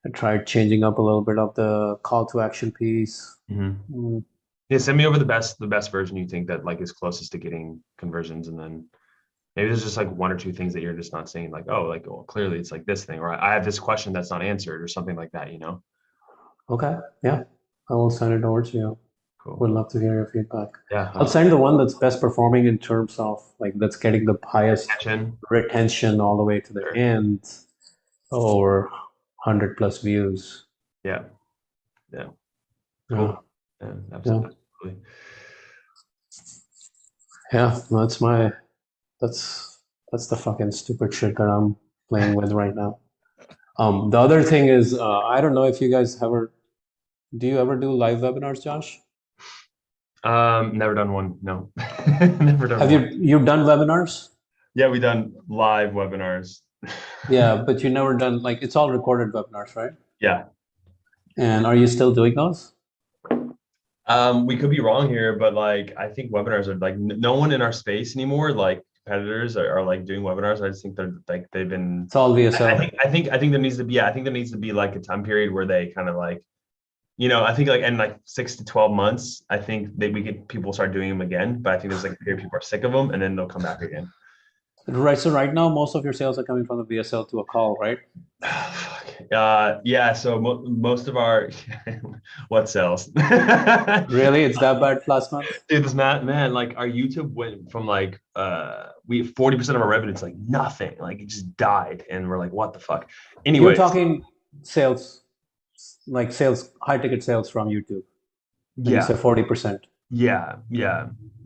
I tried changing up a little bit of the call to action piece. Yeah, send me over the best version you think that like is closest to getting conversions, and then maybe there's just like 1 or 2 things that you're just not saying, like, oh, like, well, clearly it's like this thing, or I have this question that's not answered, or something like that, Okay. Yeah. I will send it over to you. Cool. Would love to hear your feedback. Yeah. I'll send the one that's best performing in terms of like that's getting the highest retention all the way to the end, or 100+ views. Yeah. Cool. Yeah, absolutely. Yeah, that's the fucking stupid shit that I'm playing with right now. The other thing is, I don't know if you guys do you ever do live webinars, Josh? Never done one. No, never done. Have you've done webinars? Yeah, we've done live webinars. Yeah, but you never done like it's all recorded webinars, right? Yeah. And are you still doing those? We could be wrong here, but like I think webinars are like no one in our space anymore. Like competitors are like doing webinars. I just think they're like they've been. It's all VSL. I think there needs to be. Yeah, I think there needs to be like a time period where they kind of like, I think like in like 6 to 12 months, I think people start doing them again. But I think there's like a period people are sick of them, and then they'll come back again. Right. So right now, most of your sales are coming from the VSL to a call, right? Yeah. So most of our what sells? Really, it's that bad last month? Dude, this man, like our YouTube went from like we 40% of our revenue to like nothing, like it just died, and we're like, what the fuck? Anyway, you're talking sales, like sales, high ticket sales from YouTube. Yeah, you said 40%. Yeah.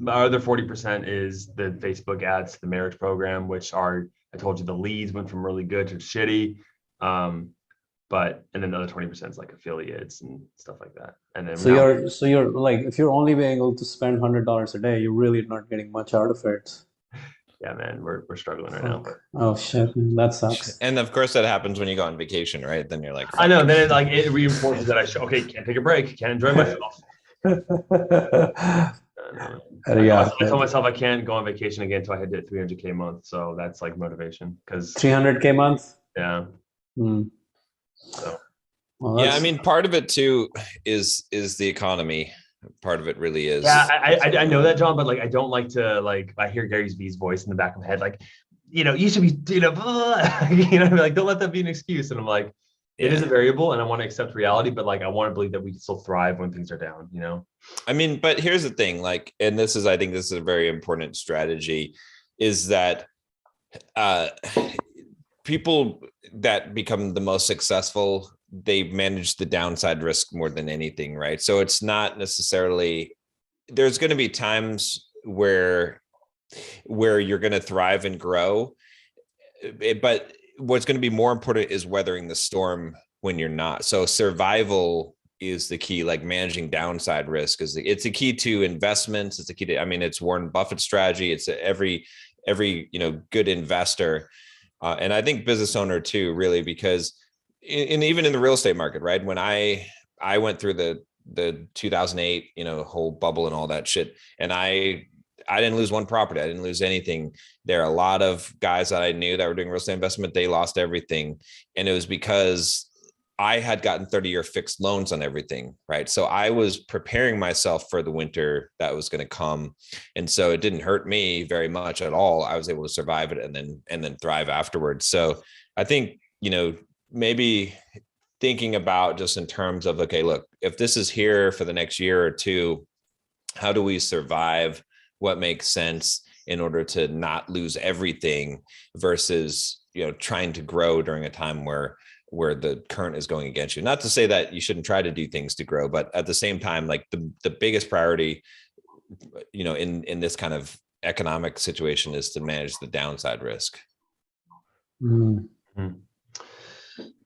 Our other 40% is the Facebook ads, the marriage program, which I told you the leads went from really good to shitty. And then the other 20% is like affiliates and stuff like that. And then so you're like, if you're only being able to spend $100 a day, you're really not getting much out of it. Yeah, man, we're struggling right now. Oh shit, man, that sucks. And of course that happens when you go on vacation, right? Then you're like, I know. fuck. Then it reinforces that okay, can't take a break, can't enjoy myself. Yeah, I told myself I can't go on vacation again until I hit 300K a month. So that's like motivation. Because 300K month. yeah. So, well, Yeah, I mean, part of it too is the economy. Part of it really is. Yeah, I know that, John, but like I don't like to I hear Gary V's voice in the back of my head, like, you should be, like, don't let that be an excuse. And I'm like, it is a variable, and I want to accept reality, but like I want to believe that we can still thrive when things are down. I mean, but here's the thing, like, and I think this is a very important strategy, is that people that become the most successful, they manage the downside risk more than anything, right? So it's not necessarily, there's going to be times where you're going to thrive and grow, but what's going to be more important is weathering the storm when you're not. So survival is the key, like managing downside risk it's a key to investments. It's a key to, I mean, it's Warren Buffett's strategy. It's every good investor. And I think business owner too, really, because even in the real estate market, right? When I went through the 2008, whole bubble and all that shit, and I didn't lose one property. I didn't lose anything. There are a lot of guys that I knew that were doing real estate investment. They lost everything. And it was because I had gotten 30-year fixed loans on everything, right? So I was preparing myself for the winter that was going to come. And so it didn't hurt me very much at all. I was able to survive it and then thrive afterwards. So I think, maybe thinking about just in terms of, okay, look, if this is here for the next year or two, how do we survive? What makes sense in order to not lose everything versus, trying to grow during a time where the current is going against you. Not to say that you shouldn't try to do things to grow, but at the same time, like the biggest priority, in this kind of economic situation is to manage the downside risk. Mm-hmm.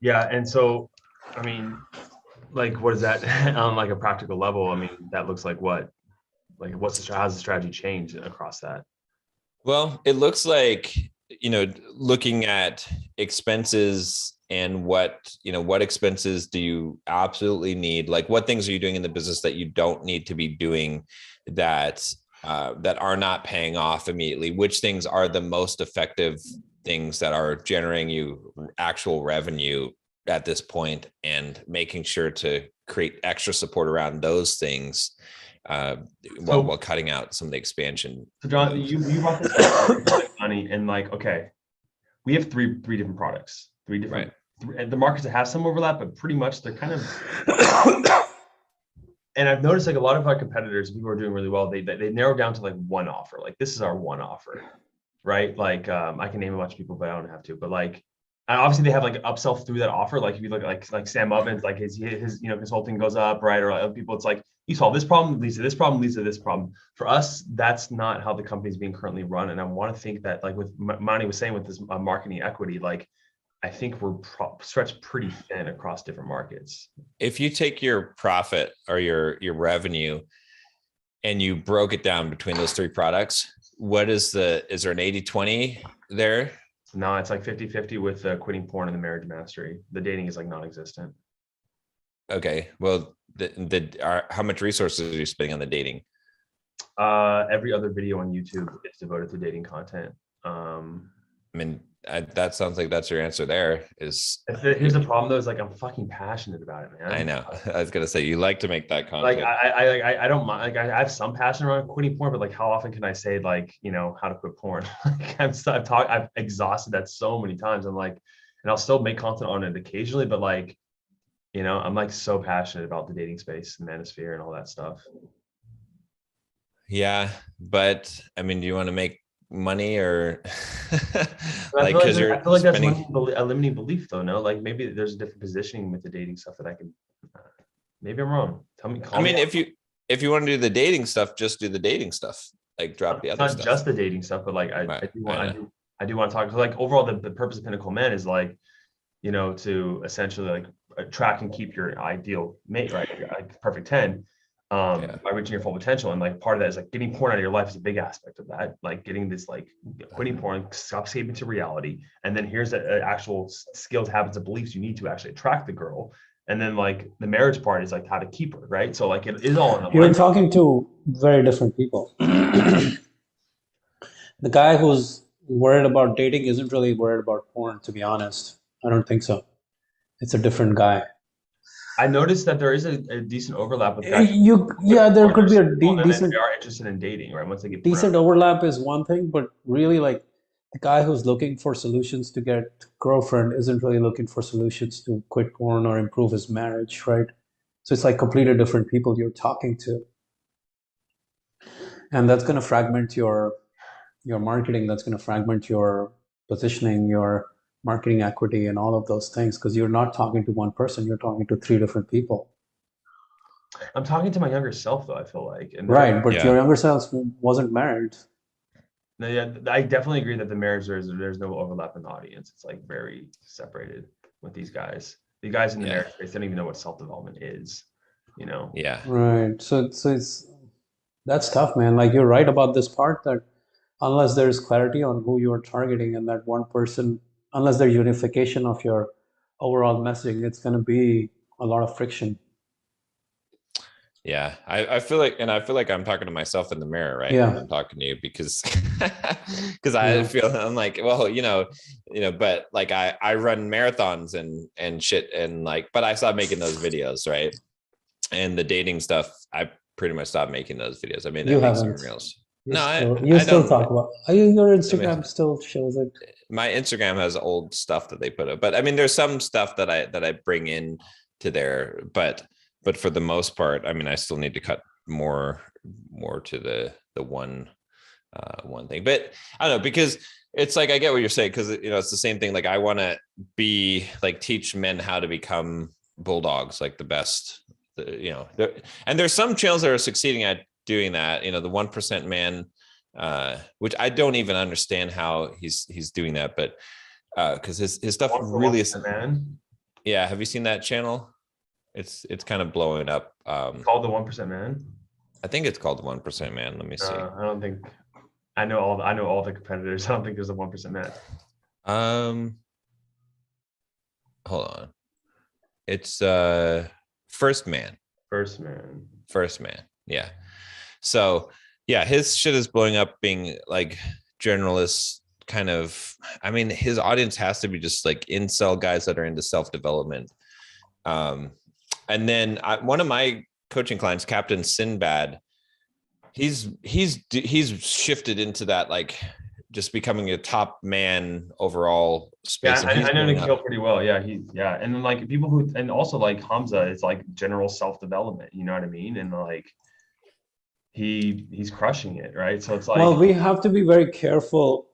Yeah. And so, I mean, like, what is that on like a practical level? I mean, that looks like what? Like, how's the strategy change across that? Well, it looks like, looking at expenses and what expenses do you absolutely need? Like, what things are you doing in the business that you don't need to be doing that are not paying off immediately? Which things are the most effective things that are generating you actual revenue at this point, and making sure to create extra support around those things while cutting out some of the expansion. So John, you brought this up, money, and like, okay, we have three different products, three different, the markets that have some overlap, but pretty much they're kind of, and I've noticed like a lot of our competitors, people are doing really well, they narrow down to like one offer. Like, this is our one offer, right? Like, I can name a bunch of people, but I don't have to, but like, and obviously they have like an upsell through that offer. Like, if you look at like Sam Ovens, like his consulting goes up, right? Or other people, it's like, you solve this problem, leads to this problem, leads to this problem. For us, that's not how the company is being currently run. And I want to think that, like with Mani was saying with this marketing equity, like I think we're stretched pretty thin across different markets. If you take your profit or your revenue and you broke it down between those three products, is there an 80-20 there? No, it's like 50-50 with quitting porn and the marriage mastery. The dating is like non-existent. Okay. Well, how much resources are you spending on the dating? Every other video on YouTube is devoted to dating content. I mean, that sounds like that's your answer there. Here's the problem though, is like I'm fucking passionate about it, man. I know. I was gonna say, you like to make that content. Like I don't mind. Like, I have some passion around quitting porn, but like, how often can I say like, how to quit porn? Like, I've exhausted that so many times. I'm like, and I'll still make content on it occasionally, but like, I'm like so passionate about the dating space and manosphere and all that stuff. Yeah, but I mean, do you want to make money or like, because I feel like that's a limiting belief though? No, like maybe there's a different positioning with the dating stuff that I can. Maybe I'm wrong. Tell me. I mean, if you want to do the dating stuff, just do the dating stuff. Like, drop the other stuff. Not just the dating stuff, but like I do want to talk. Like, overall, the purpose of Pinnacle Men is like, to essentially like attract and keep your ideal mate, right? Like perfect 10. by reaching your full potential. And like part of that is like getting porn out of your life is a big aspect of that. Like getting this, like quitting porn, stop escaping to reality. And then here's the actual skills, habits, and beliefs you need to actually attract the girl. And then like the marriage part is like how to keep her, right? So like it is all in a You're talking to very different people. The guy who's worried about dating isn't really worried about porn, to be honest. I don't think so. It's a different guy. I noticed that there is a decent overlap with guys. There could be a decent. They are interested in dating, right? Once they get decent overlap is one thing, but really, like the guy who's looking for solutions to get girlfriend isn't really looking for solutions to quit porn or improve his marriage, right? So it's like completely different people you're talking to, and that's going to fragment your marketing. That's going to fragment your positioning, your marketing equity, and all of those things, because you're not talking to one person, you're talking to 3 different people. I'm talking to my younger self though, I feel like. And right, but your younger self wasn't married. No, yeah, I definitely agree that the marriage there's no overlap in the audience. It's like very separated with these guys. The guys in the marriage space don't even know what self-development is, you know? Yeah. Right. So it's that's tough, man. Like you're right about this part that unless there's clarity on who you're targeting and that one person, unless there's unification of your overall messaging, it's going to be a lot of friction. Yeah, I feel like I'm talking to myself in the mirror, right? Yeah. When I'm talking to you because I feel I'm like, well, but like I run marathons and shit, and like, but I stopped making those videos, right? And the dating stuff, I pretty much stopped making those videos. I mean, I make some reels. You still talk about your Instagram still shows it. My Instagram has old stuff that they put up, but I mean, there's some stuff that I bring in to there, but for the most part, I mean, I still need to cut more to the one thing. But I don't know, because it's like, I get what you're saying, because it's the same thing. Like I want to be like, teach men how to become bulldogs, like the best, and there's some channels that are succeeding at doing that. The 1% man, which I don't even understand how he's doing that, but because his stuff really is, man. Yeah, have you seen that channel? It's kind of blowing up. Called the 1% Man. I think it's called the 1% Man. Let me see. I don't think I know all the competitors. I don't think there's a 1% Man. Hold on. It's First Man. First Man. Yeah. So yeah, his shit is blowing up, being like generalist kind of. I mean, his audience has to be just like incel guys that are into self-development. And then one of my coaching clients, Captain Sinbad, he's shifted into that, like just becoming a top man overall space. Yeah, I know Nikhil pretty well. Yeah, and then like people who, and also like Hamza is like general self-development. You know what I mean? And like he's crushing it, right? So it's like, well, we have to be very careful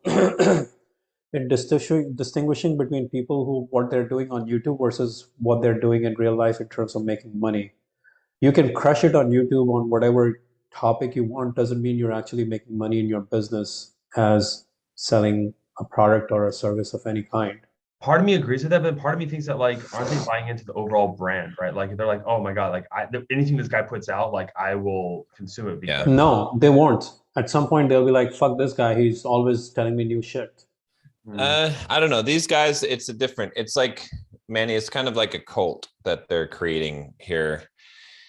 in distinguishing between people who what they're doing on YouTube versus what they're doing in real life in terms of making money. You can crush it on YouTube on whatever topic you want, doesn't mean you're actually making money in your business as selling a product or a service of any kind. Part of me agrees with that, but part of me thinks that like, aren't they buying into the overall brand, right? Like they're like, oh my God, like anything this guy puts out, like I will consume it. Yeah. No, they won't. At some point they'll be like, fuck this guy, he's always telling me new shit. I don't know. These guys, it's it's like, Manny, it's kind of like a cult that they're creating here.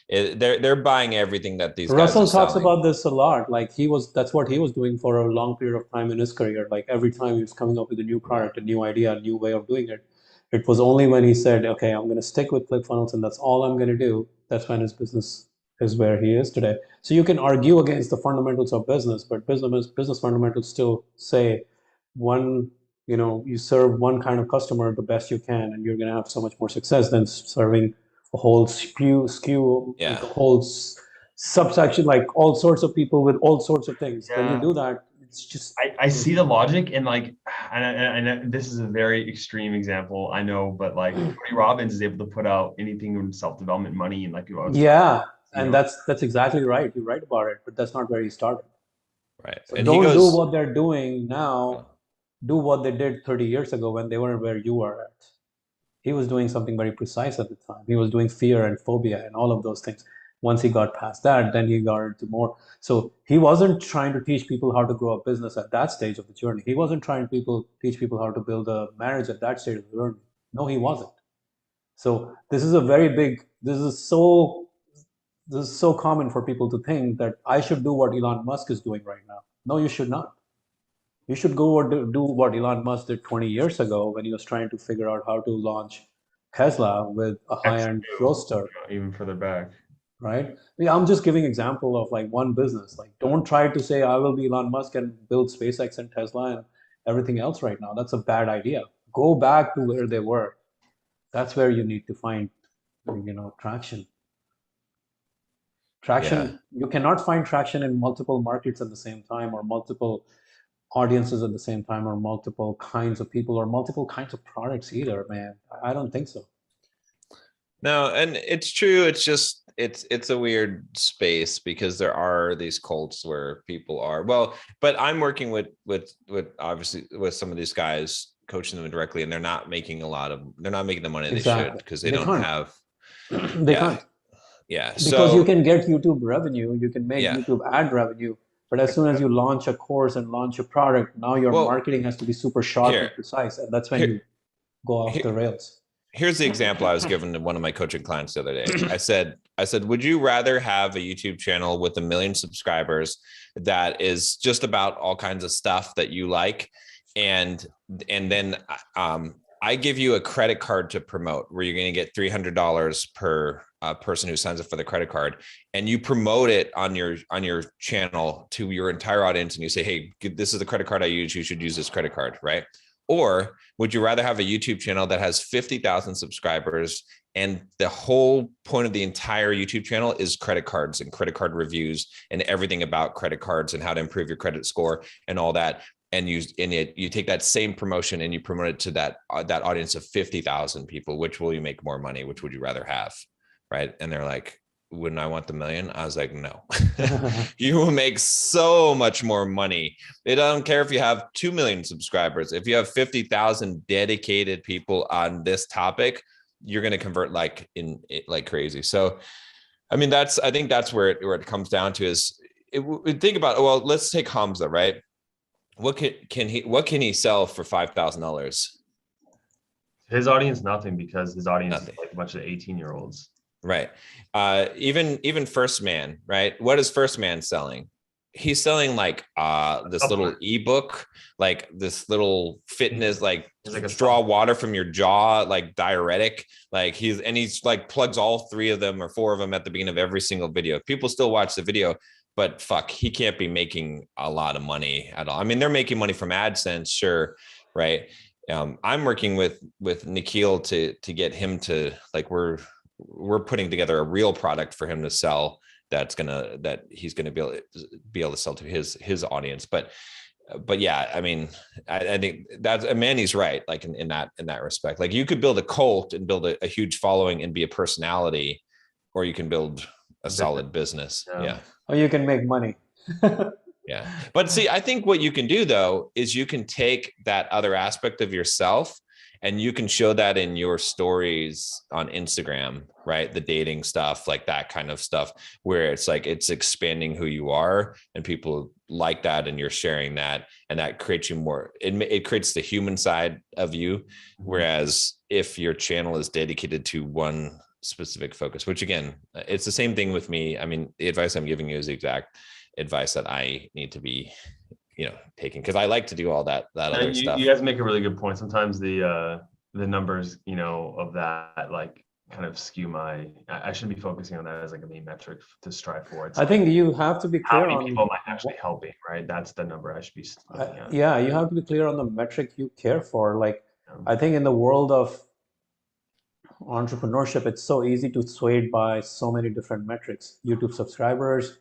They're buying everything that these Russell guys are talks selling. about this a lot. Like that's what he was doing for a long period of time in his career. Like every time he was coming up with a new product, a new idea, a new way of doing it. It was only when he said, okay, I'm going to stick with ClickFunnels and that's all I'm going to do. That's when his business is where he is today. So you can argue against the fundamentals of business, but business fundamentals still say you serve one kind of customer the best you can, and you're going to have so much more success than serving a whole skew, like a whole subsection, like all sorts of people with all sorts of things. Yeah. When you do that, it's just. I see the logic, and like, and this is a very extreme example, I know, but like Tony Robbins is able to put out anything in self-development money and like that's exactly right. You're right about it, but that's not where he started. Right. So and don't do what they're doing now. Do what they did 30 years ago when they weren't where you are at. He was doing something very precise at the time. He was doing fear and phobia and all of those things. Once he got past that, then he got into more. So he wasn't trying to teach people how to grow a business at that stage of the journey. He wasn't trying to teach people how to build a marriage at that stage of the journey. No, he wasn't. So this is a very big, this is so common for people to think that I should do what Elon Musk is doing right now. No, you should not. You should go or do what Elon Musk did 20 years ago when he was trying to figure out how to launch Tesla with a high-end roadster, Even further back. right? I mean, I'm just giving example of like one business. Like, don't try to say I will be Elon Musk and build SpaceX and Tesla and everything else right now. That's a bad idea. Go back to where they were. That's where you need to find, traction. Traction, you cannot find traction in multiple markets at the same time, or multiple audiences at the same time, or multiple kinds of people, or multiple kinds of products either, man. I don't think so. No, and it's true. It's just it's a weird space because there are these cults where people are but I'm working with obviously with some of these guys, coaching them directly, and they're not making the money they should because they don't have they can't. Yeah. Because so you can get YouTube revenue, you can make Yeah. YouTube ad revenue, but as soon as you launch a course and launch a product, now your marketing has to be super sharp and precise, and that's when you go off the rails. Here's the example I was given to one of my coaching clients the other day. I said, would you rather have a YouTube channel with 1 million subscribers that is just about all kinds of stuff that you like, and then I give you a credit card to promote, where you're going to get $300 per person who signs up for the credit card, and you promote it on your channel to your entire audience, and you say, hey, this is the credit card I use, you should use this credit card, right? Or would you rather have a YouTube channel that has 50,000 subscribers, and the whole point of the entire YouTube channel is credit cards and credit card reviews and everything about credit cards and how to improve your credit score and all that? And you take that same promotion and you promote it to that audience of 50,000 people. Which will you make more money? Which would you rather have? Right? And they're like, wouldn't I want the million? I was like, no. You will make so much more money. It don't care if you have 2 million subscribers. If you have 50,000 dedicated people on this topic, you're going to convert like crazy. So, I mean, I think that's where it comes down to is think about, well, let's take Hamza, right? What can he sell for $5,000? His audience, nothing, because his audience is like a bunch of 18-year-olds. Right. Even First Man, right? What is First Man selling? He's selling like this little ebook, like this little fitness, like draw water from your jaw, like diuretic. Like he's like plugs all 3 of them or 4 of them at the beginning of every single video. People still watch the video, but fuck, he can't be making a lot of money at all. I mean, they're making money from AdSense, sure, right? I'm working with Nikhil to get him to, like, we're putting together a real product for him to sell that he's gonna be able to sell to his audience. But yeah, I mean, I think that's Manny's right. Like in that respect, like you could build a cult and build a huge following and be a personality, or you can build a solid business. Yeah. Or you can make money. Yeah. But see, I think what you can do though, is you can take that other aspect of yourself and you can show that in your stories on Instagram, right? The dating stuff, like that kind of stuff, where it's like, it's expanding who you are and people like that. And you're sharing that, and that creates you more, it creates the human side of you. Whereas if your channel is dedicated to one specific focus, which again, it's the same thing with me. I mean, the advice I'm giving you is the exact advice that I need to be, taking, because I like to do all that other stuff. You guys make a really good point. Sometimes the numbers, of that, like, kind of skew I shouldn't be focusing on that as like a main metric to strive for. I think you have to be clear how many on people am I actually helping, right? That's the number I should be looking at. Yeah, you have to be clear on the metric you care for. Like, I think in the world of entrepreneurship, it's so easy to swayed by so many different metrics: YouTube subscribers,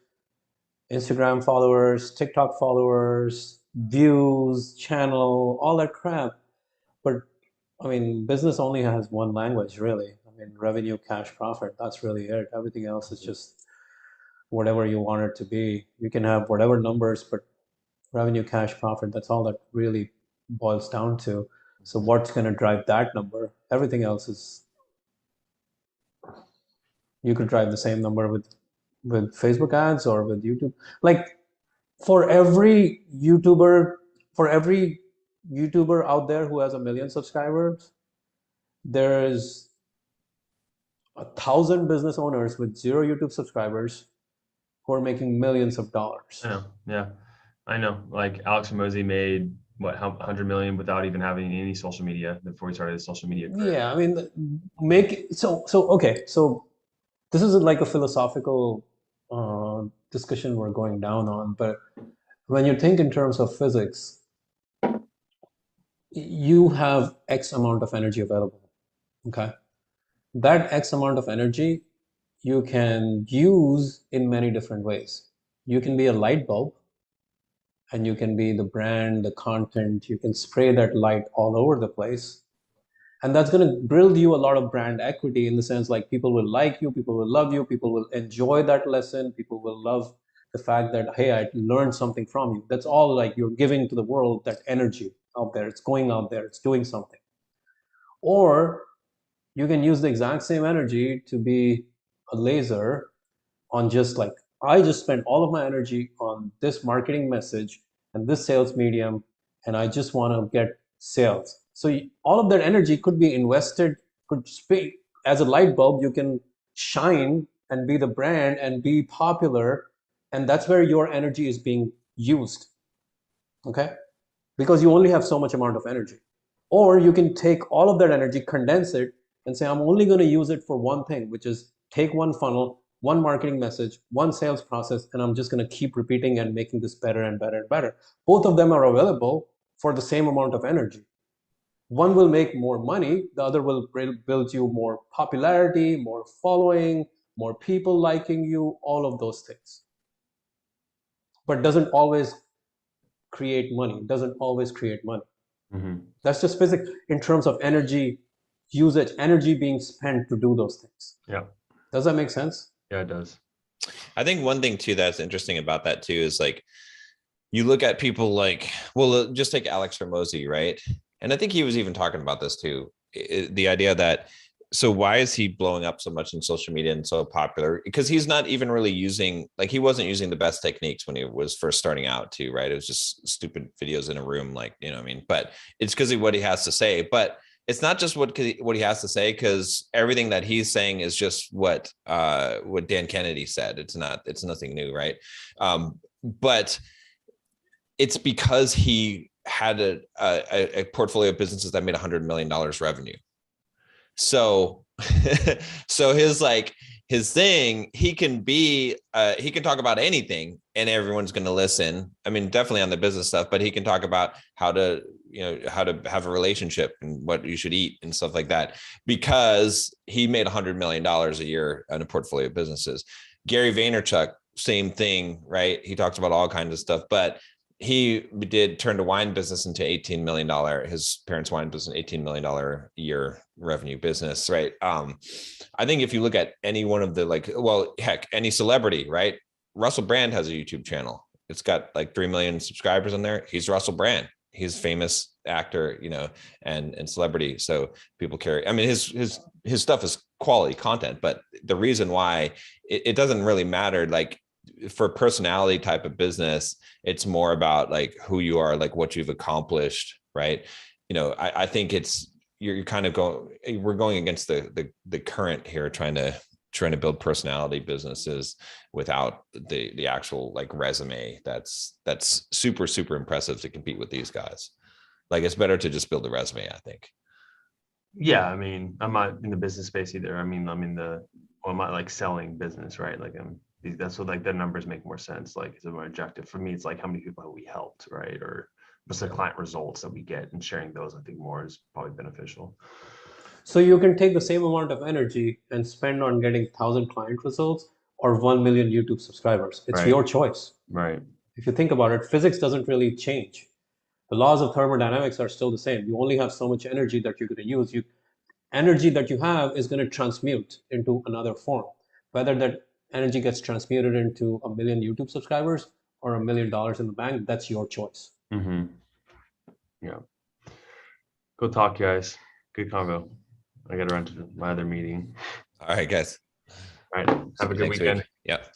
Instagram followers, TikTok followers, views, channel, all that crap. But I mean, business only has one language, really. I mean, revenue, cash, profit, that's really it. Everything else is just whatever you want it to be. You can have whatever numbers, but revenue, cash, profit, that's all that really boils down to. So what's going to drive that number? Everything else is, you could drive the same number with with Facebook ads or with YouTube. Like for every YouTuber out there who has 1 million subscribers, there's 1,000 business owners with 0 YouTube subscribers who are making millions of dollars. I know. Yeah, I know. Like Alex Hormozi made what, 100 million without even having any social media before he started his social media career. Yeah, I mean, okay. So this is like a philosophical discussion we're going down on, but when you think in terms of physics, you have X amount of energy available. Okay, that X amount of energy you can use in many different ways. You can be a light bulb, and you can be the brand, the content. You can spray that light all over the place, and that's going to build you a lot of brand equity in the sense like people will like you, people will love you, people will enjoy that lesson, people will love the fact that, hey, I learned something from you. That's all, like you're giving to the world that energy out there. It's going out there, it's doing something. Or you can use the exact same energy to be a laser on just like, I just spent all of my energy on this marketing message and this sales medium, and I just want to get sales. So all of that energy could be invested, could speak as a light bulb. You can shine and be the brand and be popular, and that's where your energy is being used. Okay, because you only have so much amount of energy. Or you can take all of that energy, condense it, and say, I'm only going to use it for one thing, which is take one funnel, one marketing message, one sales process, and I'm just going to keep repeating and making this better and better and better. Both of them are available for the same amount of energy. One will make more money, the other will build you more popularity, more following, more people liking you, all of those things. But doesn't always create money, doesn't always create money. Mm-hmm. That's just physics in terms of energy usage, energy being spent to do those things. Yeah. Does that make sense? Yeah, it does. I think one thing too that's interesting about that too is like you look at people like, well, just take Alex Hormozi, right? And I think he was even talking about this too. The idea that, so why is he blowing up so much in social media and so popular? Because he's not even really using, like he wasn't using the best techniques when he was first starting out too, right? It was just stupid videos in a room, like, you know what I mean? But it's because of what he has to say. But it's not just what he has to say, because everything that he's saying is just what Dan Kennedy said. It's nothing new, right? But it's because he had a portfolio of businesses that made $100 million revenue. So his thing, he can talk about anything and everyone's going to listen. I mean, definitely on the business stuff, but he can talk about how to have a relationship and what you should eat and stuff like that, because he made $100 million a year on a portfolio of businesses. Gary Vaynerchuk, same thing, right? He talks about all kinds of stuff, but he did turn the wine business into $18 million. His parents' wine business, $18 million a year revenue business, right? I think if you look at any one of the any celebrity, right? Russell Brand has a YouTube channel. It's got like 3 million subscribers on there. He's Russell Brand. He's a famous actor, and celebrity. So people carry, I mean, his stuff is quality content, but the reason why it doesn't really matter, like, for personality type of business, it's more about like who you are, like what you've accomplished, right? I think you're kind of we're going against the current here, trying to build personality businesses without the actual like resume that's super, super impressive to compete with these guys. Like, it's better to just build a resume, I think. Yeah, I mean, I'm not in the business space either. I mean, I'm not like selling business, right? Like that's what, like, the numbers make more sense. Like, it's more objective for me. It's like, how many people have we helped, right? Or what's the client results that we get, and sharing those, I think, more is probably beneficial. So you can take the same amount of energy and spend on getting 1,000 client results or 1 million YouTube subscribers. It's right. your choice. Right. If you think about it, physics doesn't really change. The laws of thermodynamics are still the same. You only have so much energy that you're going to use. Energy that you have is going to transmute into another form. Whether that energy gets transmuted into 1 million YouTube subscribers or $1 million in the bank, that's your choice. Mm-hmm. Yeah. Go talk, guys. Good convo. I got to run to my other meeting. All right, guys. All right. Have a good weekend. Yeah.